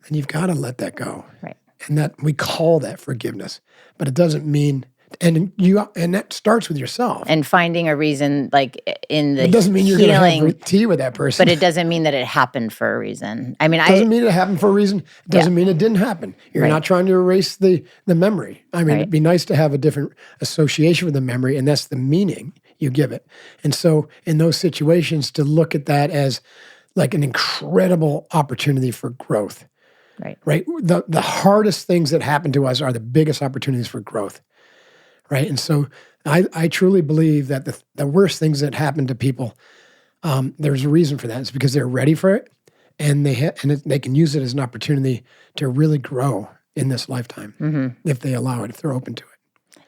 Speaker 1: then you've got to let that go.
Speaker 2: Right.
Speaker 1: And that we call that forgiveness. But it doesn't mean, and that starts with yourself.
Speaker 2: And finding a reason, like in the
Speaker 1: it doesn't mean you're going to have tea with that person.
Speaker 2: But it doesn't mean that it happened for a reason. I mean,
Speaker 1: it doesn't mean it happened for a reason. It doesn't mean it didn't happen. You're not trying to erase the memory. I mean, it'd be nice to have a different association with the memory, and that's the meaning you give it. And so in those situations, to look at that as like an incredible opportunity for growth. Right. The hardest things that happen to us are the biggest opportunities for growth. Right. And so I truly believe that the worst things that happen to people, there's a reason for that. It's because they're ready for it, and they can use it as an opportunity to really grow in this lifetime if they allow it, if they're open to it.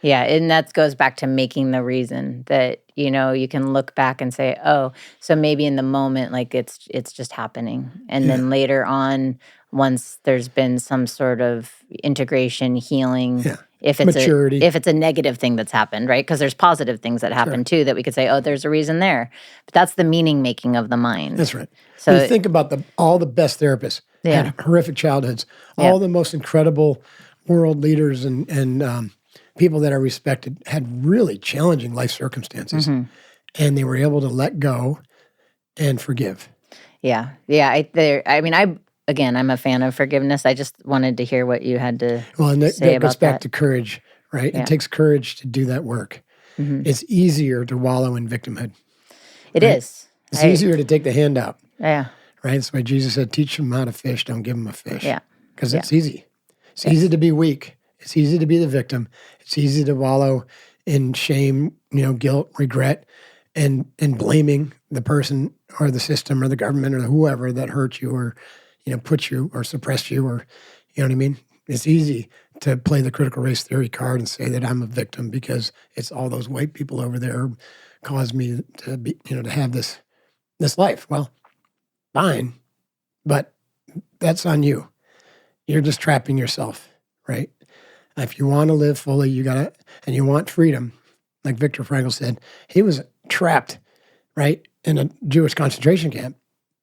Speaker 2: Yeah, and that goes back to making the reason that, you can look back and say, oh, so maybe in the moment, like it's just happening. And then later on, once there's been some sort of integration, healing, if it's
Speaker 1: maturity,
Speaker 2: if it's a negative thing that's happened, right? Because there's positive things that happen too that we could say, oh, there's a reason there. But that's the meaning making of the mind.
Speaker 1: That's right. So you think about all the best therapists had horrific childhoods, all the most incredible world leaders and people that are respected had really challenging life circumstances, and they were able to let go and forgive.
Speaker 2: Yeah. I'm a fan of forgiveness. I just wanted to hear what you had to say about that. Well, and that
Speaker 1: goes back to courage, right? Yeah. It takes courage to do that work. It's easier to wallow in victimhood.
Speaker 2: It is.
Speaker 1: It's easier to take the hand out.
Speaker 2: Yeah.
Speaker 1: Right? That's why Jesus said, teach them how to fish, don't give them a fish.
Speaker 2: Yeah.
Speaker 1: Because it's easy. It's easy to be weak. It's easy to be the victim. It's easy to wallow in shame, guilt, regret, and blaming the person or the system or the government or whoever that hurt you or, put you or suppressed you or, you know what I mean? It's easy to play the critical race theory card and say that I'm a victim because it's all those white people over there caused me to be, to have this life. Well, fine, but that's on you. You're just trapping yourself, right? If you want to live fully, and you want freedom, like Viktor Frankl said, he was trapped, right, in a Jewish concentration camp,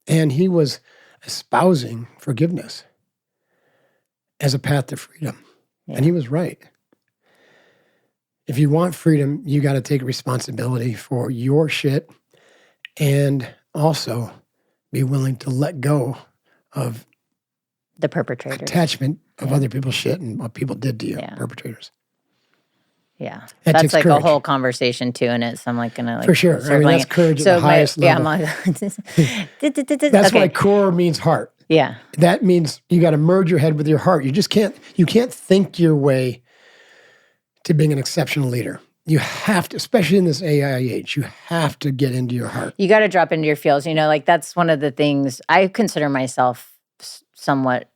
Speaker 1: and he was espousing forgiveness as a path to freedom, and he was right. If you want freedom, you got to take responsibility for your shit, and also be willing to let go of
Speaker 2: the perpetrators,
Speaker 1: attachment of other people's shit and what people did to you, perpetrators.
Speaker 2: Yeah, that's like courage. A whole conversation too, and it's I'm like gonna
Speaker 1: for sure. I mean, that's courage at the highest level. That's why core means heart.
Speaker 2: Yeah,
Speaker 1: that means you got to merge your head with your heart. You can't think your way to being an exceptional leader. You have to, especially in this AI age, you have to get into your heart.
Speaker 2: You got to drop into your feels. Like that's one of the things I consider myself somewhat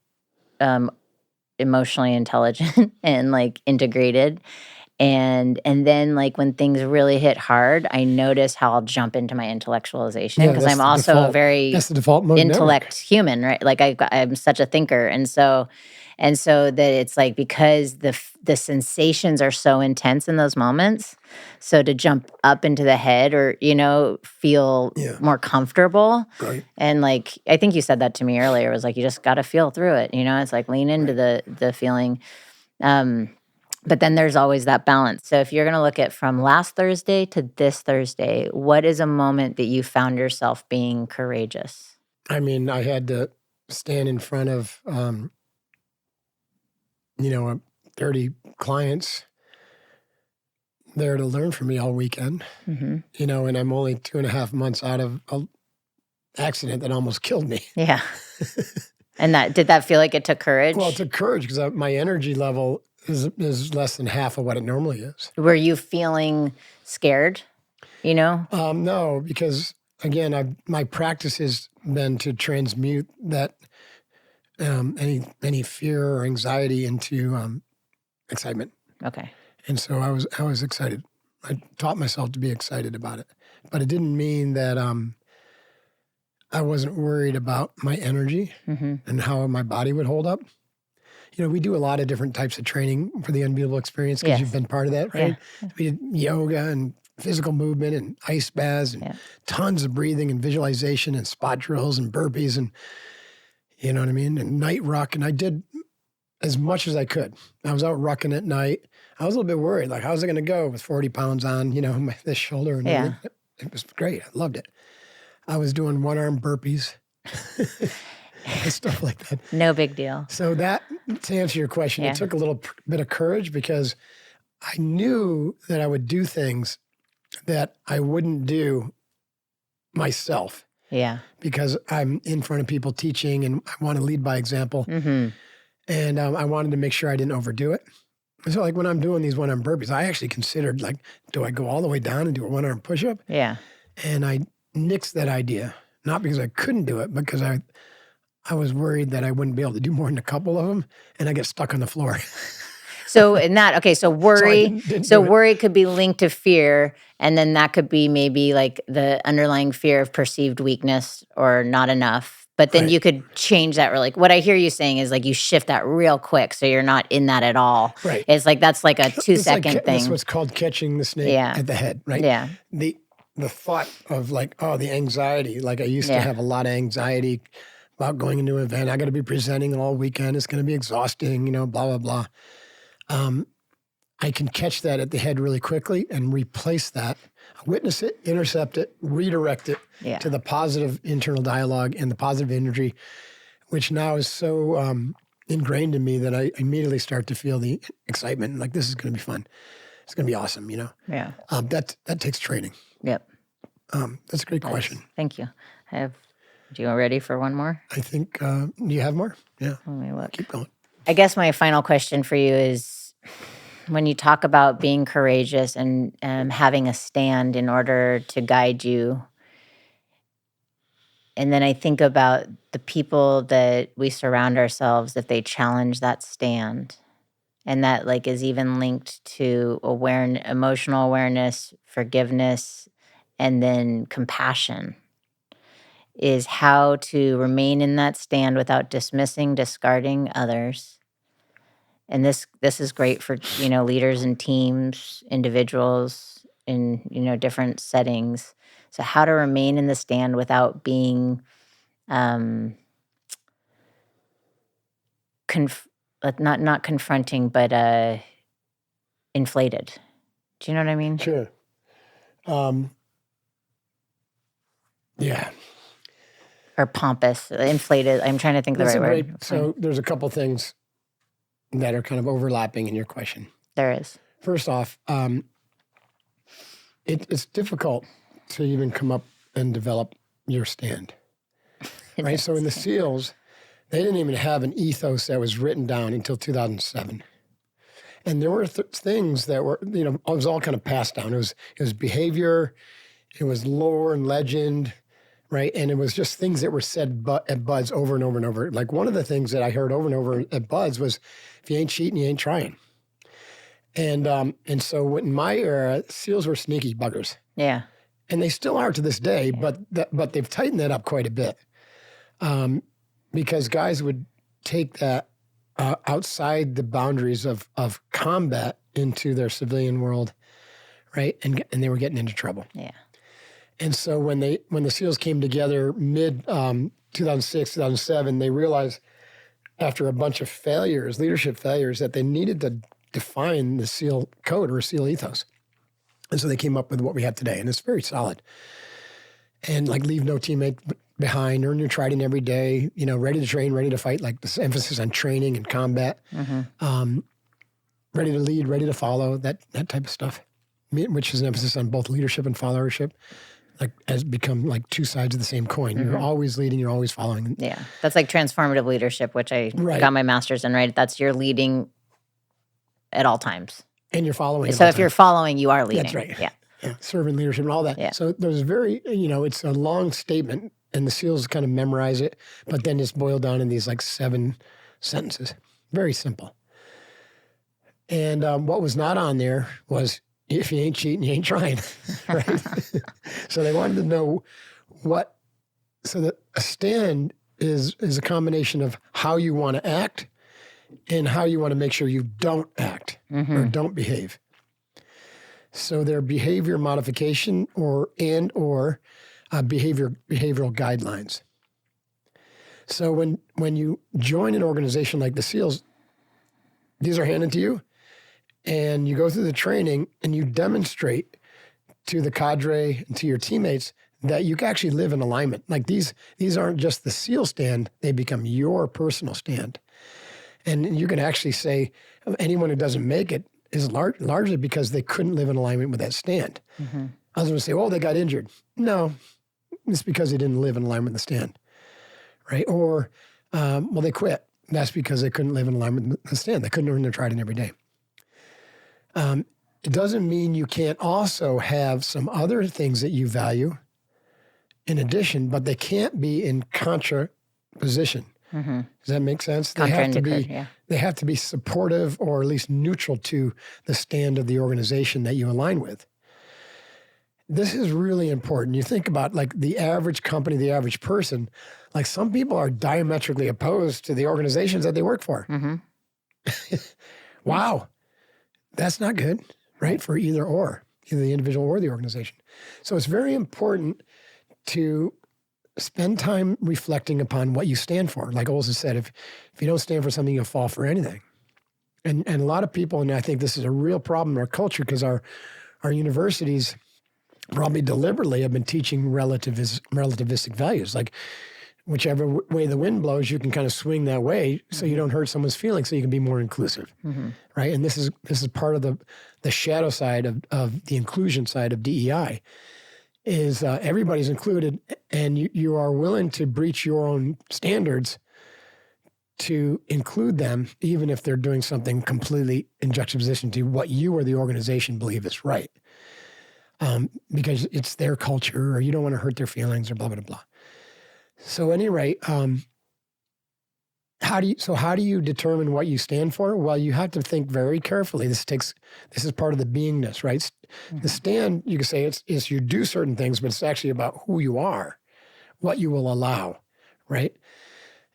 Speaker 2: emotionally intelligent and like integrated. And then like when things really hit hard, I notice how I'll jump into my intellectualization because I'm also a very intellect human, right? Like I'm such a thinker. And so that it's like because the sensations are so intense in those moments, so to jump up into the head or, feel more comfortable.
Speaker 1: Right.
Speaker 2: And like, I think you said that to me earlier, it was like, you just got to feel through it. It's like lean into the feeling. But then there's always that balance. So if you're going to look at from last Thursday to this Thursday, what is a moment that you found yourself being courageous?
Speaker 1: I mean, I had to stand in front of, 30 clients there to learn from me all weekend,
Speaker 2: Mm-hmm.
Speaker 1: And I'm only 2.5 months out of an accident that almost killed me.
Speaker 2: Yeah. And did that feel like it took courage?
Speaker 1: Well, it took courage because my energy level is less than half of what it normally is.
Speaker 2: Were you feeling scared?
Speaker 1: No, because again, my practice has been to transmute that any fear or anxiety into excitement.
Speaker 2: Okay.
Speaker 1: And so I was excited. I taught myself to be excited about it, but it didn't mean that I wasn't worried about my energy and how my body would hold up. We do a lot of different types of training for the Unbeatable experience because you've been part of that, right?
Speaker 2: Yeah.
Speaker 1: We did yoga and physical movement and ice baths and tons of breathing and visualization and spot drills and burpees and, you know what I mean? And night ruck. And I did as much as I could. I was out rucking at night. I was a little bit worried, like, how's it going to go with 40 pounds on, this shoulder and everything. It was great. I loved it. I was doing one-arm burpees and stuff like that.
Speaker 2: No big deal.
Speaker 1: So that, to answer your question, it took a little bit of courage because I knew that I would do things that I wouldn't do myself.
Speaker 2: Yeah.
Speaker 1: Because I'm in front of people teaching and I want to lead by example. Mm-hmm. And I wanted to make sure I didn't overdo it. So like when I'm doing these one-arm burpees, I actually considered like, do I go all the way down and do a one-arm push-up?
Speaker 2: Yeah.
Speaker 1: And I nixed that idea, not because I couldn't do it, because I was worried that I wouldn't be able to do more than a couple of them and I get stuck on the floor.
Speaker 2: So worry, worry could be linked to fear, and then that could be maybe like the underlying fear of perceived weakness or not enough. But then you could change that. Or like what I hear you saying is like you shift that real quick, so you're not in that at all.
Speaker 1: Right.
Speaker 2: It's like that's like a 2-second thing.
Speaker 1: That's what's called catching the snake at the head, right?
Speaker 2: Yeah.
Speaker 1: The thought of like, the anxiety. Like I used to have a lot of anxiety about going into an event. I got to be presenting all weekend. It's going to be exhausting, blah, blah, blah. I can catch that at the head really quickly and replace that, witness it, intercept it, redirect it to the positive internal dialogue and the positive energy, which now is so ingrained in me that I immediately start to feel the excitement. Like, this is going to be fun. It's going to be awesome,
Speaker 2: Yeah.
Speaker 1: That takes training.
Speaker 2: Yep.
Speaker 1: That's a great question.
Speaker 2: Thank you. Do you ready for one more?
Speaker 1: I think, do you have more? Yeah.
Speaker 2: Let me look.
Speaker 1: Keep going.
Speaker 2: I guess my final question for you is, when you talk about being courageous and having a stand in order to guide you, and then I think about the people that we surround ourselves, if they challenge that stand, and that like is even linked to emotional awareness, forgiveness, and then compassion, is how to remain in that stand without dismissing, discarding others. And this is great for, leaders and teams, individuals in, different settings. So how to remain in the stand without being not confronting, but inflated. Do you know what I mean?
Speaker 1: Sure. Yeah.
Speaker 2: Or pompous, inflated. I'm trying to think of the right word.
Speaker 1: So there's a couple things that are kind of overlapping in your question.
Speaker 2: There is.
Speaker 1: First off, it's difficult to even come up and develop your stand, right? So in the SEALs, they didn't even have an ethos that was written down until 2007. And there were things that were, it was all kind of passed down. It was behavior, it was lore and legend, right? And it was just things that were said at Buds over and over and over. Like one of the things that I heard over and over at Buds was, if you ain't cheating, you ain't trying. And so in my era, SEALs were sneaky buggers.
Speaker 2: Yeah.
Speaker 1: And they still are to this day, but they've tightened that up quite a bit. Because guys would take that outside the boundaries of combat into their civilian world, right? And they were getting into trouble.
Speaker 2: Yeah.
Speaker 1: And so when the SEALs came together mid 2006, 2007, they realized after a bunch of failures, leadership failures, that they needed to define the SEAL code or SEAL ethos. And so they came up with what we have today, and it's very solid. And like leave no teammate behind, earn your trident every day, ready to train, ready to fight, like this emphasis on training and combat, ready to lead, ready to follow, that type of stuff, which is an emphasis on both leadership and followership, like has become like two sides of the same coin. You're always leading, you're always following.
Speaker 2: Yeah. That's like transformative leadership, which I got my master's in, right? That's you're leading at all times.
Speaker 1: And you're following.
Speaker 2: So if you're following, you are leading.
Speaker 1: That's right.
Speaker 2: Yeah.
Speaker 1: Servant leadership and all that.
Speaker 2: Yeah.
Speaker 1: So there's it's a long statement, and the SEALs kind of memorize it, but then it's boiled down in these like 7 sentences. Very simple. And what was not on there was, if you ain't cheating, you ain't trying, right? So they wanted to know so that a stand is a combination of how you want to act and how you want to make sure you don't act or don't behave. So they're behavior modification or behavioral guidelines. So when you join an organization like the SEALs, these are handed to you, and you go through the training and you demonstrate to the cadre and to your teammates that you can actually live in alignment. Like these aren't just the SEAL stand, they become your personal stand. And you can actually say anyone who doesn't make it is largely because they couldn't live in alignment with that stand. I was going to say, they got injured. No, it's because they didn't live in alignment with the stand, right? Or, they quit. That's because they couldn't live in alignment with the stand. They couldn't earn their trident every day. It doesn't mean you can't also have some other things that you value in addition, but they can't be in contraposition. Does that make sense? They have to be supportive or at least neutral to the stand of the organization that you align with. This is really important. You think about like the average company, the average person, like some people are diametrically opposed to the organizations that they work for. Wow. That's not good, right? For either the individual or the organization. So it's very important to spend time reflecting upon what you stand for. Like Olson said, if you don't stand for something, you'll fall for anything. And a lot of people, and I think this is a real problem in our culture because our universities probably deliberately have been teaching relativistic values. Like whichever way the wind blows, you can kind of swing that way so you don't hurt someone's feelings, so you can be more inclusive, right? And this is part of the shadow side of the inclusion side of DEI. Is everybody's included, and you are willing to breach your own standards to include them, even if they're doing something completely in juxtaposition to what you or the organization believe is right. Because it's their culture, or you don't want to hurt their feelings, or blah, blah, blah. So at any rate, how do you determine what you stand for? Well, you have to think very carefully. This is part of the beingness, right? The stand, you can say it's you do certain things, but it's actually about who you are, what you will allow, right?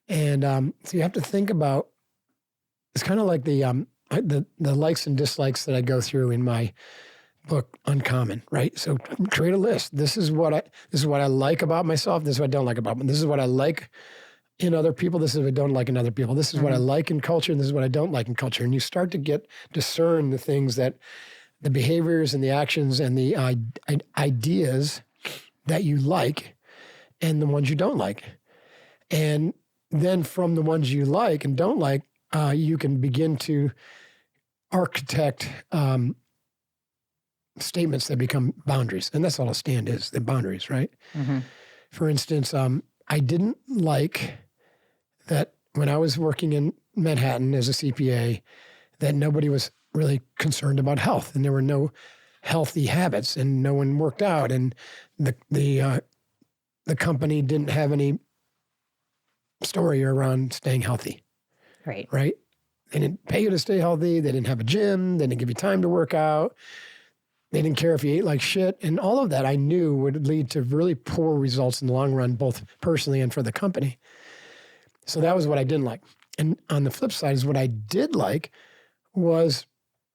Speaker 1: And so you have to think about. It's kind of like the likes and dislikes that I go through in my book, Uncommon, right? So create a list. This is what I like about myself. This is what I don't like about me. This is what I like in other people. This is what I don't like in other people. This is what I like in culture, and this is what I don't like in culture. And you start to discern the things the behaviors and the actions and the ideas that you like and the ones you don't like. And then from the ones you like and don't like, you can begin to architect statements that become boundaries. And that's all a stand is, the boundaries, right? For instance, I didn't like that when I was working in Manhattan as a CPA, that nobody was really concerned about health, and there were no healthy habits, and no one worked out, and the company didn't have any story around staying healthy.
Speaker 2: Right.
Speaker 1: Right? They didn't pay you to stay healthy. They didn't have a gym. They didn't give you time to work out. They didn't care if you ate like shit. And all of that I knew would lead to really poor results in the long run, both personally and for the company. So that was what I didn't like. And on the flip side is what I did like was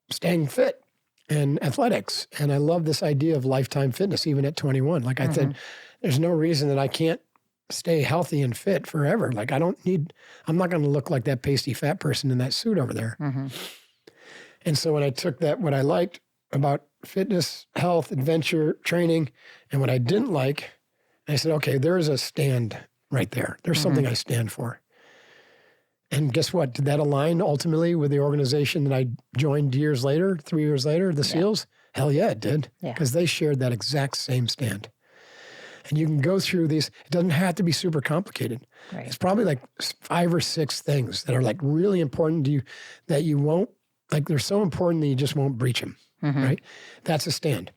Speaker 1: staying fit and athletics. And I love this idea of lifetime fitness, even at 21. Like I said, there's no reason that I can't stay healthy and fit forever. Like I'm not going to look like that pasty fat person in that suit over there. And so when I took that, what I liked about fitness, health, adventure, training, and what I didn't like, I said, okay, there's a stand right there. There's something I stand for. And guess what? Did that align ultimately with the organization that I joined 3 years later, the SEALs? Hell yeah, it did.
Speaker 2: Yeah.
Speaker 1: Because they shared that exact same stand. And you can go through these. It doesn't have to be super complicated.
Speaker 2: Right.
Speaker 1: It's probably like 5 or 6 things that are like really important to you that you won't, like they're so important that you just won't breach them, right? That's a stand.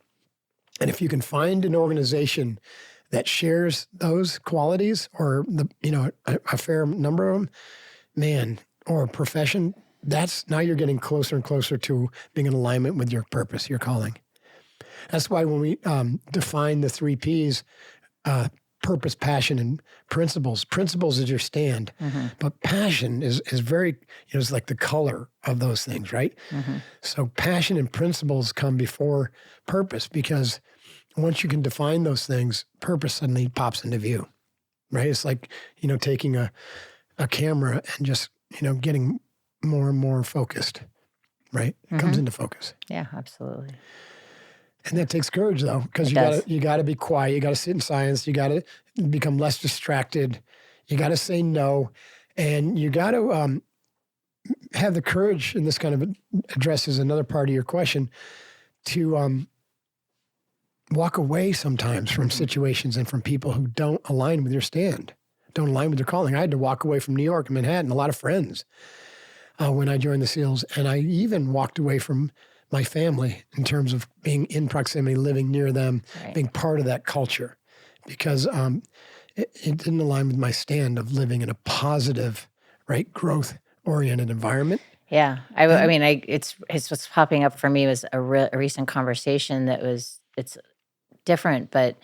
Speaker 1: And if you can find an organization that shares those qualities or a fair number of them, man, or a profession, now you're getting closer and closer to being in alignment with your purpose, your calling. That's why when we define the 3 Ps, purpose, passion, and principles. Principles is your stand, but passion is very, it's like the color of those things, right? So passion and principles come before purpose because once you can define those things, purpose suddenly pops into view, right? It's like, taking a camera and just, getting more and more focused, right? It comes into focus.
Speaker 2: Yeah, absolutely.
Speaker 1: And that takes courage, though, because you got to be quiet. You got to sit in silence. You got to become less distracted. You got to say no, and you got to have the courage. And this kind of addresses another part of your question to walk away sometimes from situations and from people who don't align with your stand, don't align with your calling. I had to walk away from New York and Manhattan. A lot of friends when I joined the SEALs, and I even walked away from my family in terms of being in proximity, living near them, being part of that culture, because it didn't align with my stand of living in a positive, right, growth-oriented environment.
Speaker 2: Yeah, I mean, it's what's popping up for me was a recent conversation that it's different, but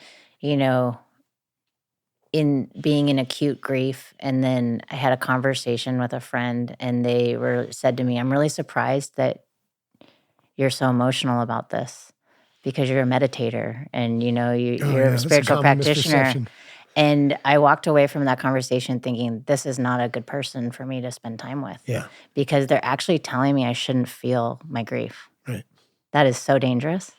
Speaker 2: in being in acute grief, and then I had a conversation with a friend, and they said to me, "I'm really surprised that you're so emotional about this because you're a meditator and you're a spiritual practitioner." And I walked away from that conversation thinking, this is not a good person for me to spend time with.
Speaker 1: Yeah.
Speaker 2: Because they're actually telling me I shouldn't feel my grief.
Speaker 1: Right.
Speaker 2: That is so dangerous.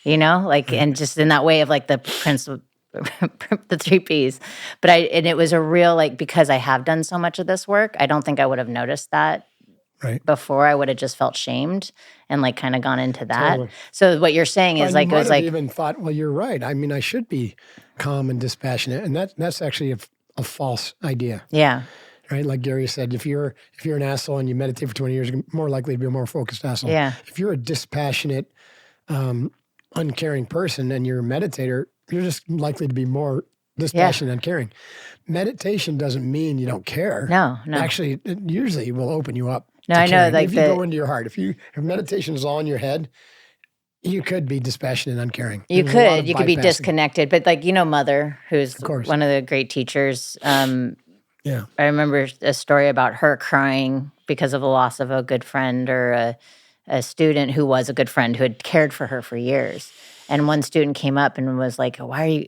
Speaker 2: And just in that way of like the principle, the 3 Ps. But it was a real, because I have done so much of this work, I don't think I would have noticed that.
Speaker 1: Right.
Speaker 2: Before, I would have just felt shamed and kind of gone into that.
Speaker 1: Totally.
Speaker 2: So what you're saying is
Speaker 1: it was like even thought, well, you're right. I mean, I should be calm and dispassionate, and that's actually a false idea.
Speaker 2: Yeah.
Speaker 1: Right. Like Gary said, if you're an asshole and you meditate for 20 years, you're more likely to be a more focused asshole.
Speaker 2: Yeah.
Speaker 1: If you're a dispassionate, uncaring person and you're a meditator, you're just likely to be more dispassionate and uncaring. Meditation doesn't mean you don't care.
Speaker 2: No.
Speaker 1: Actually, it usually will open you up.
Speaker 2: No, I know.
Speaker 1: If you go into your heart, if meditation is all in your head, you could be dispassionate and uncaring.
Speaker 2: You could be disconnected. But Mother, who's one of the great teachers.
Speaker 1: Yeah.
Speaker 2: I remember a story about her crying because of the loss of a good friend or a student who was a good friend who had cared for her for years. And one student came up and was like,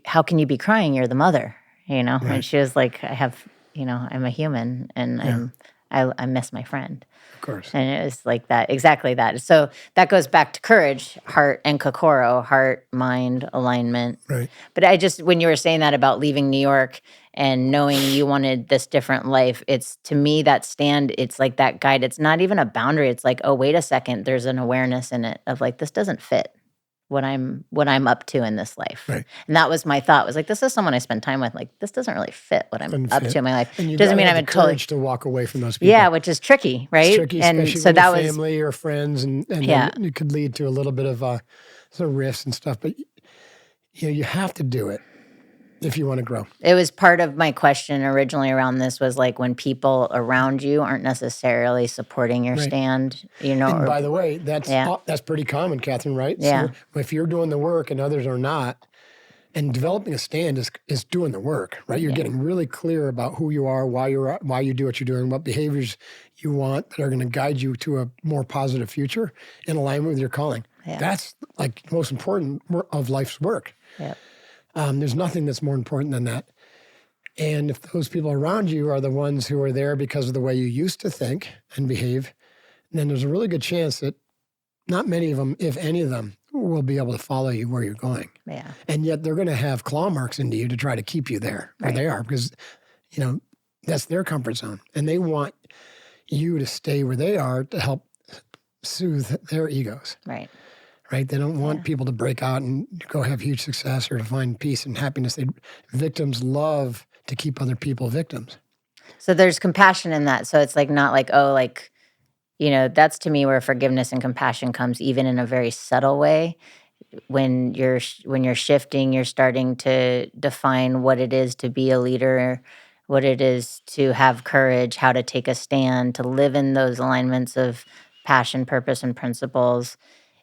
Speaker 2: how can you be crying? You're the mother,
Speaker 1: Right.
Speaker 2: And she was like, I'm a human and I miss my friend.
Speaker 1: Of course.
Speaker 2: And it was like that, exactly that. So that goes back to courage, heart, and kokoro, heart, mind, alignment.
Speaker 1: Right.
Speaker 2: But when you were saying that about leaving New York and knowing you wanted this different life, it's, to me, that stand, it's like that guide. It's not even a boundary. It's like, oh, wait a second. There's an awareness in it of this doesn't fit what I'm up to in this life.
Speaker 1: Right.
Speaker 2: And that was my thought, was this is someone I spend time with. This doesn't really fit what I'm up to in my life.
Speaker 1: And you
Speaker 2: doesn't mean
Speaker 1: have
Speaker 2: I'm
Speaker 1: the courage to walk away from those people.
Speaker 2: Yeah, which is tricky, right?
Speaker 1: It's tricky,
Speaker 2: and
Speaker 1: especially
Speaker 2: so
Speaker 1: with
Speaker 2: that
Speaker 1: family or friends, and then it could lead to a little bit of sort of rifts and stuff. But you have to do it if you want to grow.
Speaker 2: It was part of my question originally around this was when people around you aren't necessarily supporting your stand,
Speaker 1: And by the way, that's pretty common, Catherine, right?
Speaker 2: Yeah.
Speaker 1: So if you're doing the work and others are not, and developing a stand is doing the work, right? You're getting really clear about who you are, why you do what you're doing, what behaviors you want that are going to guide you to a more positive future in alignment with your calling.
Speaker 2: Yeah.
Speaker 1: That's the most important of life's work.
Speaker 2: Yep.
Speaker 1: There's nothing that's more important than that. And if those people around you are the ones who are there because of the way you used to think and behave, then there's a really good chance that not many of them, if any of them, will be able to follow you where you're going.
Speaker 2: Yeah.
Speaker 1: And yet they're going to have claw marks into you to try to keep you there where
Speaker 2: Right.
Speaker 1: they are, because, that's their comfort zone. And they want you to stay where they are to help soothe their egos.
Speaker 2: Right.
Speaker 1: Right? They don't want people to break out and go have huge success or to find peace and happiness. Victims love to keep other people victims.
Speaker 2: So there's compassion in that. So it's like not like, oh, like, that's to me where forgiveness and compassion comes, even in a very subtle way. When you're shifting, you're starting to define what it is to be a leader, what it is to have courage, how to take a stand, to live in those alignments of passion, purpose, and principles.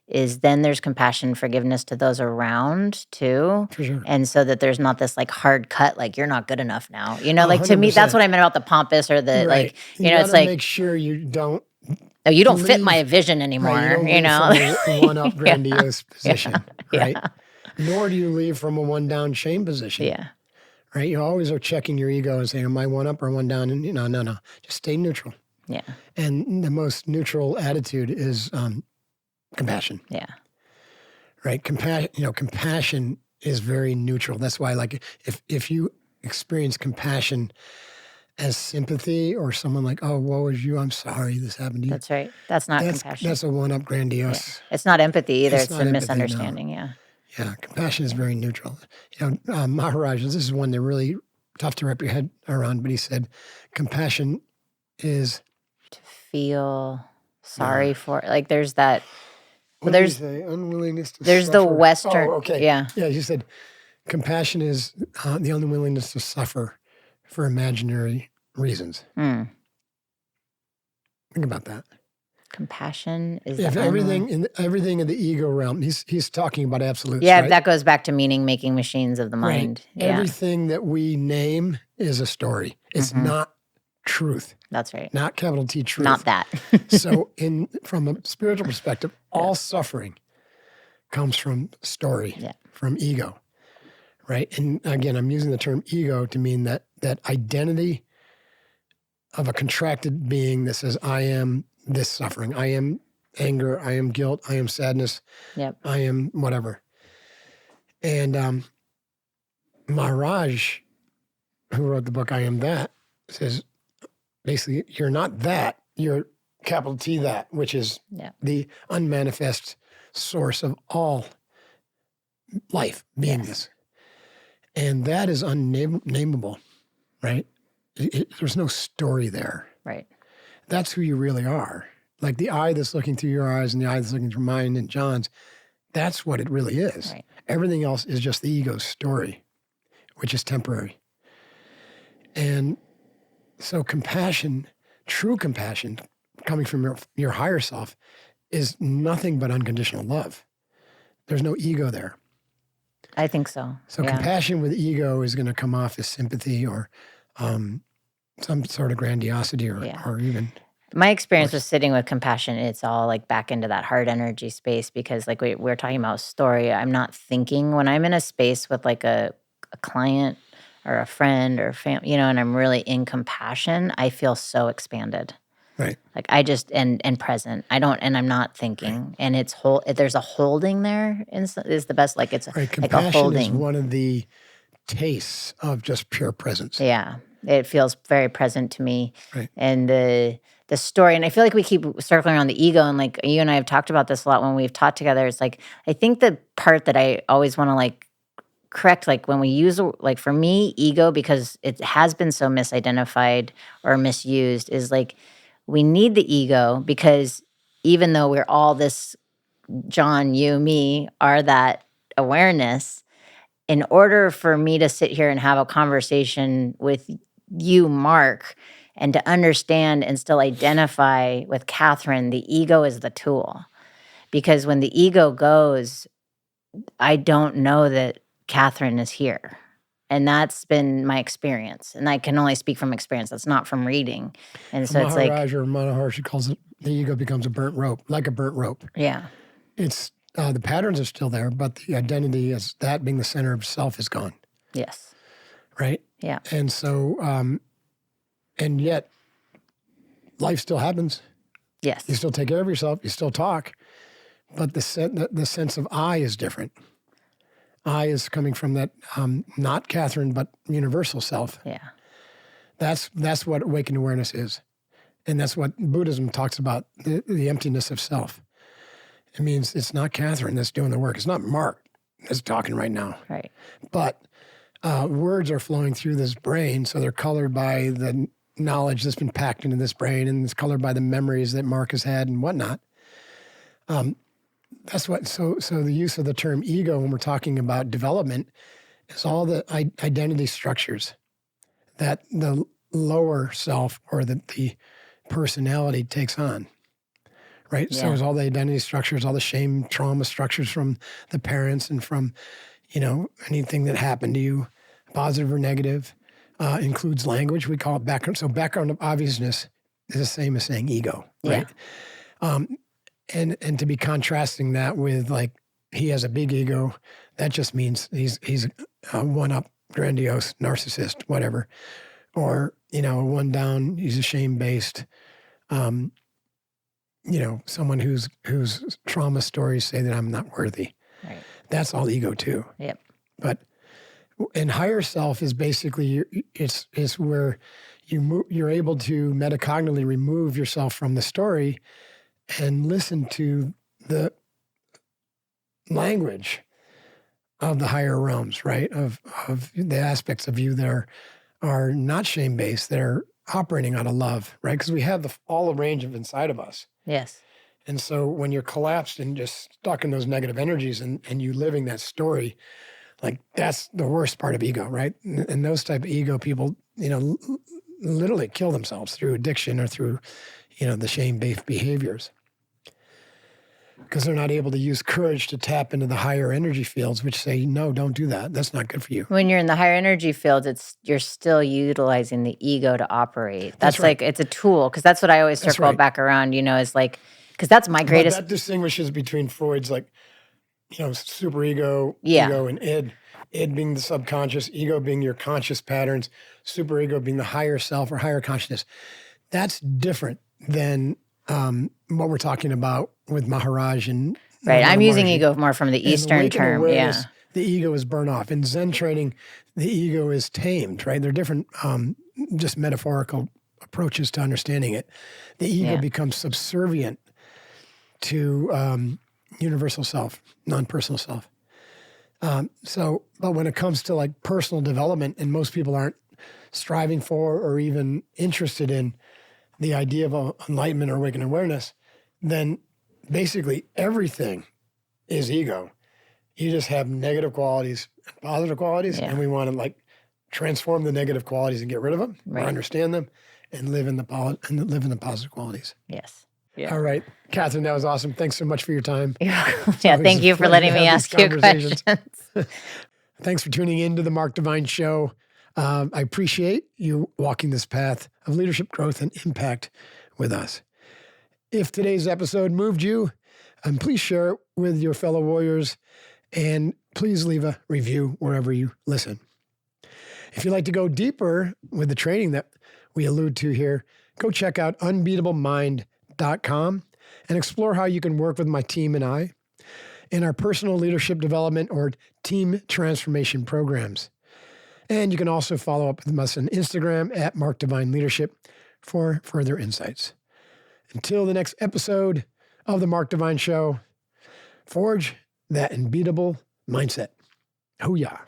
Speaker 2: Is then there's compassion, forgiveness to those around too.
Speaker 1: For sure.
Speaker 2: And so that there's not this like hard cut, like you're not good enough now. Like to me, that's
Speaker 1: 100%.
Speaker 2: what I meant about the pompous or the
Speaker 1: Right.
Speaker 2: it's like,
Speaker 1: make sure you don't
Speaker 2: oh, you don't fit
Speaker 1: leave-
Speaker 2: my vision anymore.
Speaker 1: right, you don't leave from a one-up grandiose position, right?
Speaker 2: Yeah.
Speaker 1: Nor do you leave from a one-down shame position.
Speaker 2: Yeah.
Speaker 1: Right? You always are checking your ego and saying, am I one up or one down? And no. Just stay neutral.
Speaker 2: Yeah.
Speaker 1: And the most neutral attitude is compassion.
Speaker 2: Yeah.
Speaker 1: Right? Compassion is very neutral. That's why, like, if you experience compassion as sympathy or someone like, oh, woe is you, I'm sorry this happened to you.
Speaker 2: That's right. That's not compassion.
Speaker 1: That's a one-up grandiose.
Speaker 2: It's not empathy either. It's
Speaker 1: not
Speaker 2: a
Speaker 1: empathy,
Speaker 2: misunderstanding.
Speaker 1: no.
Speaker 2: Yeah.
Speaker 1: Yeah, compassion is very neutral. Maharaj, this is one that really tough to wrap your head around, but he said, compassion is
Speaker 2: To feel sorry for, like, there's that.
Speaker 1: What did he say? Unwillingness to
Speaker 2: There's
Speaker 1: suffer.
Speaker 2: the Western.
Speaker 1: Oh, okay.
Speaker 2: Yeah.
Speaker 1: Yeah, he said, compassion is the unwillingness to suffer for imaginary reasons.
Speaker 2: Mm.
Speaker 1: Think about that.
Speaker 2: Compassion is
Speaker 1: If everything in the ego realm, he's talking about absolutes.
Speaker 2: Yeah,
Speaker 1: right?
Speaker 2: that goes back to meaning making machines of the mind.
Speaker 1: Right.
Speaker 2: Yeah.
Speaker 1: Everything that we name is a story. It's not truth.
Speaker 2: That's right.
Speaker 1: Not capital T truth.
Speaker 2: Not that.
Speaker 1: So from a spiritual perspective, all suffering comes from story, from ego, right? And again, I'm using the term ego to mean that identity of a contracted being that says, I am this suffering. I am anger. I am guilt. I am sadness.
Speaker 2: Yep.
Speaker 1: I am whatever. And Maharaj, who wrote the book I Am That, says, basically, you're not that. You're capital T that, which is the unmanifest source of all life, beingness. Yes. And that is unnameable, right? There's no story there.
Speaker 2: Right.
Speaker 1: That's who you really are. Like the eye that's looking through your eyes and the eye that's looking through mine and John's, that's what it really is.
Speaker 2: Right.
Speaker 1: Everything else is just the ego's story, which is temporary. And so compassion, true compassion, coming from your higher self, is nothing but unconditional love. There's no ego there.
Speaker 2: I think so.
Speaker 1: So compassion with ego is going to come off as sympathy or some sort of grandiosity or even...
Speaker 2: My experience with sitting with compassion, it's all like back into that heart energy space because like we're talking about story. I'm not thinking when I'm in a space with like a client or a friend or family, and I'm really in compassion, I feel so expanded.
Speaker 1: Right.
Speaker 2: Like I just, and present. And I'm not thinking. Right. And it's there's a holding there is the best, like it's
Speaker 1: right.
Speaker 2: like a holding.
Speaker 1: Compassion is one of the tastes of just pure presence.
Speaker 2: Yeah. It feels very present to me.
Speaker 1: Right.
Speaker 2: And the story, and I feel like we keep circling around the ego, and like you and I have talked about this a lot when we've taught together. It's like, I think the part that I always want to like correct, like when we use, like for me, ego, because it has been so misidentified or misused, is like we need the ego because even though we're all this, John, you, me, are that awareness, in order for me to sit here and have a conversation with you, Mark, and to understand and still identify with Catherine, the ego is the tool. Because when the ego goes, I don't know that Catherine is here. And that's been my experience. And I can only speak from experience. That's not from reading. And so it's like...
Speaker 1: Maharaj or Maharishi calls it, the ego becomes a burnt rope, like a burnt rope.
Speaker 2: Yeah.
Speaker 1: It's, the patterns are still there, but the identity as that being the center of self is gone.
Speaker 2: Yes.
Speaker 1: Right?
Speaker 2: Yeah.
Speaker 1: And so, and yet, life still happens.
Speaker 2: Yes.
Speaker 1: You still take care of yourself. You still talk. But the sense of I is different. I is coming from that, not Catherine, but universal self.
Speaker 2: Yeah.
Speaker 1: That's what awakened awareness is. And that's what Buddhism talks about, the emptiness of self. It means it's not Catherine that's doing the work. It's not Mark that's talking right now.
Speaker 2: Right.
Speaker 1: But words are flowing through this brain, so they're colored by the knowledge that's been packed into this brain, and it's colored by the memories that Mark has had and whatnot. That's what. So the use of the term ego when we're talking about development is all the identity structures that the lower self or the personality takes on. Right.
Speaker 2: Yeah.
Speaker 1: So it's all the identity structures, all the shame, trauma structures from the parents and from, anything that happened to you, positive or negative, includes language. We call it background. So background of obviousness is the same as saying ego. Right.
Speaker 2: Yeah.
Speaker 1: And to be contrasting that with like, he has a big ego, that just means he's a one-up, grandiose, narcissist, whatever. Or, one down, he's a shame-based, someone whose trauma stories say that I'm not worthy.
Speaker 2: Right.
Speaker 1: That's all ego too.
Speaker 2: Yep.
Speaker 1: But and higher self is basically it's where you're able to metacognitively remove yourself from the story and listen to the language of the higher realms, right? Of the aspects of you that are not shame-based, that are operating out of love, right? Because we have all the range of inside of us.
Speaker 2: Yes.
Speaker 1: And so when you're collapsed and just stuck in those negative energies and you living that story, like that's the worst part of ego, right? And those type of ego people, literally kill themselves through addiction or through, the shame-based behaviors. Because they're not able to use courage to tap into the higher energy fields, which say, no, don't do that. That's not good for you.
Speaker 2: When you're in the higher energy fields, you're still utilizing the ego to operate. That's
Speaker 1: right.
Speaker 2: like, it's a tool. Because that's what I always circle
Speaker 1: right.
Speaker 2: back around, is like, because that's my greatest.
Speaker 1: But that distinguishes between Freud's like, superego,
Speaker 2: Yeah.
Speaker 1: ego, and id. Id being the subconscious, ego being your conscious patterns, superego being the higher self or higher consciousness. That's different than what we're talking about with Maharaj and
Speaker 2: Right. I'm using
Speaker 1: Maharaji.
Speaker 2: ego more from the Eastern term. Yeah.
Speaker 1: The ego is burned off. In Zen training, the ego is tamed, right? There are different just metaphorical approaches to understanding it. The ego becomes subservient to universal self, non-personal self. But when it comes to like personal development, and most people aren't striving for or even interested in the idea of enlightenment or awakened awareness, then basically everything is ego. You just have negative qualities and positive qualities, and we want to like transform the negative qualities and get rid of them, or understand them, and live in the positive qualities.
Speaker 2: Yes. Yeah.
Speaker 1: All right, Catherine, that was awesome. Thanks so much for your time.
Speaker 2: Thank you for letting me ask you questions.
Speaker 1: Thanks for tuning in to the Mark Divine Show. I appreciate you walking this path of leadership growth and impact with us. If today's episode moved you, please share it with your fellow warriors, and please leave a review wherever you listen. If you'd like to go deeper with the training that we allude to here, go check out unbeatablemind.com and explore how you can work with my team and I in our personal leadership development or team transformation programs. And you can also follow up with us on Instagram at Mark Divine Leadership for further insights. Until the next episode of the Mark Divine Show, forge that unbeatable mindset. Hoo-yah.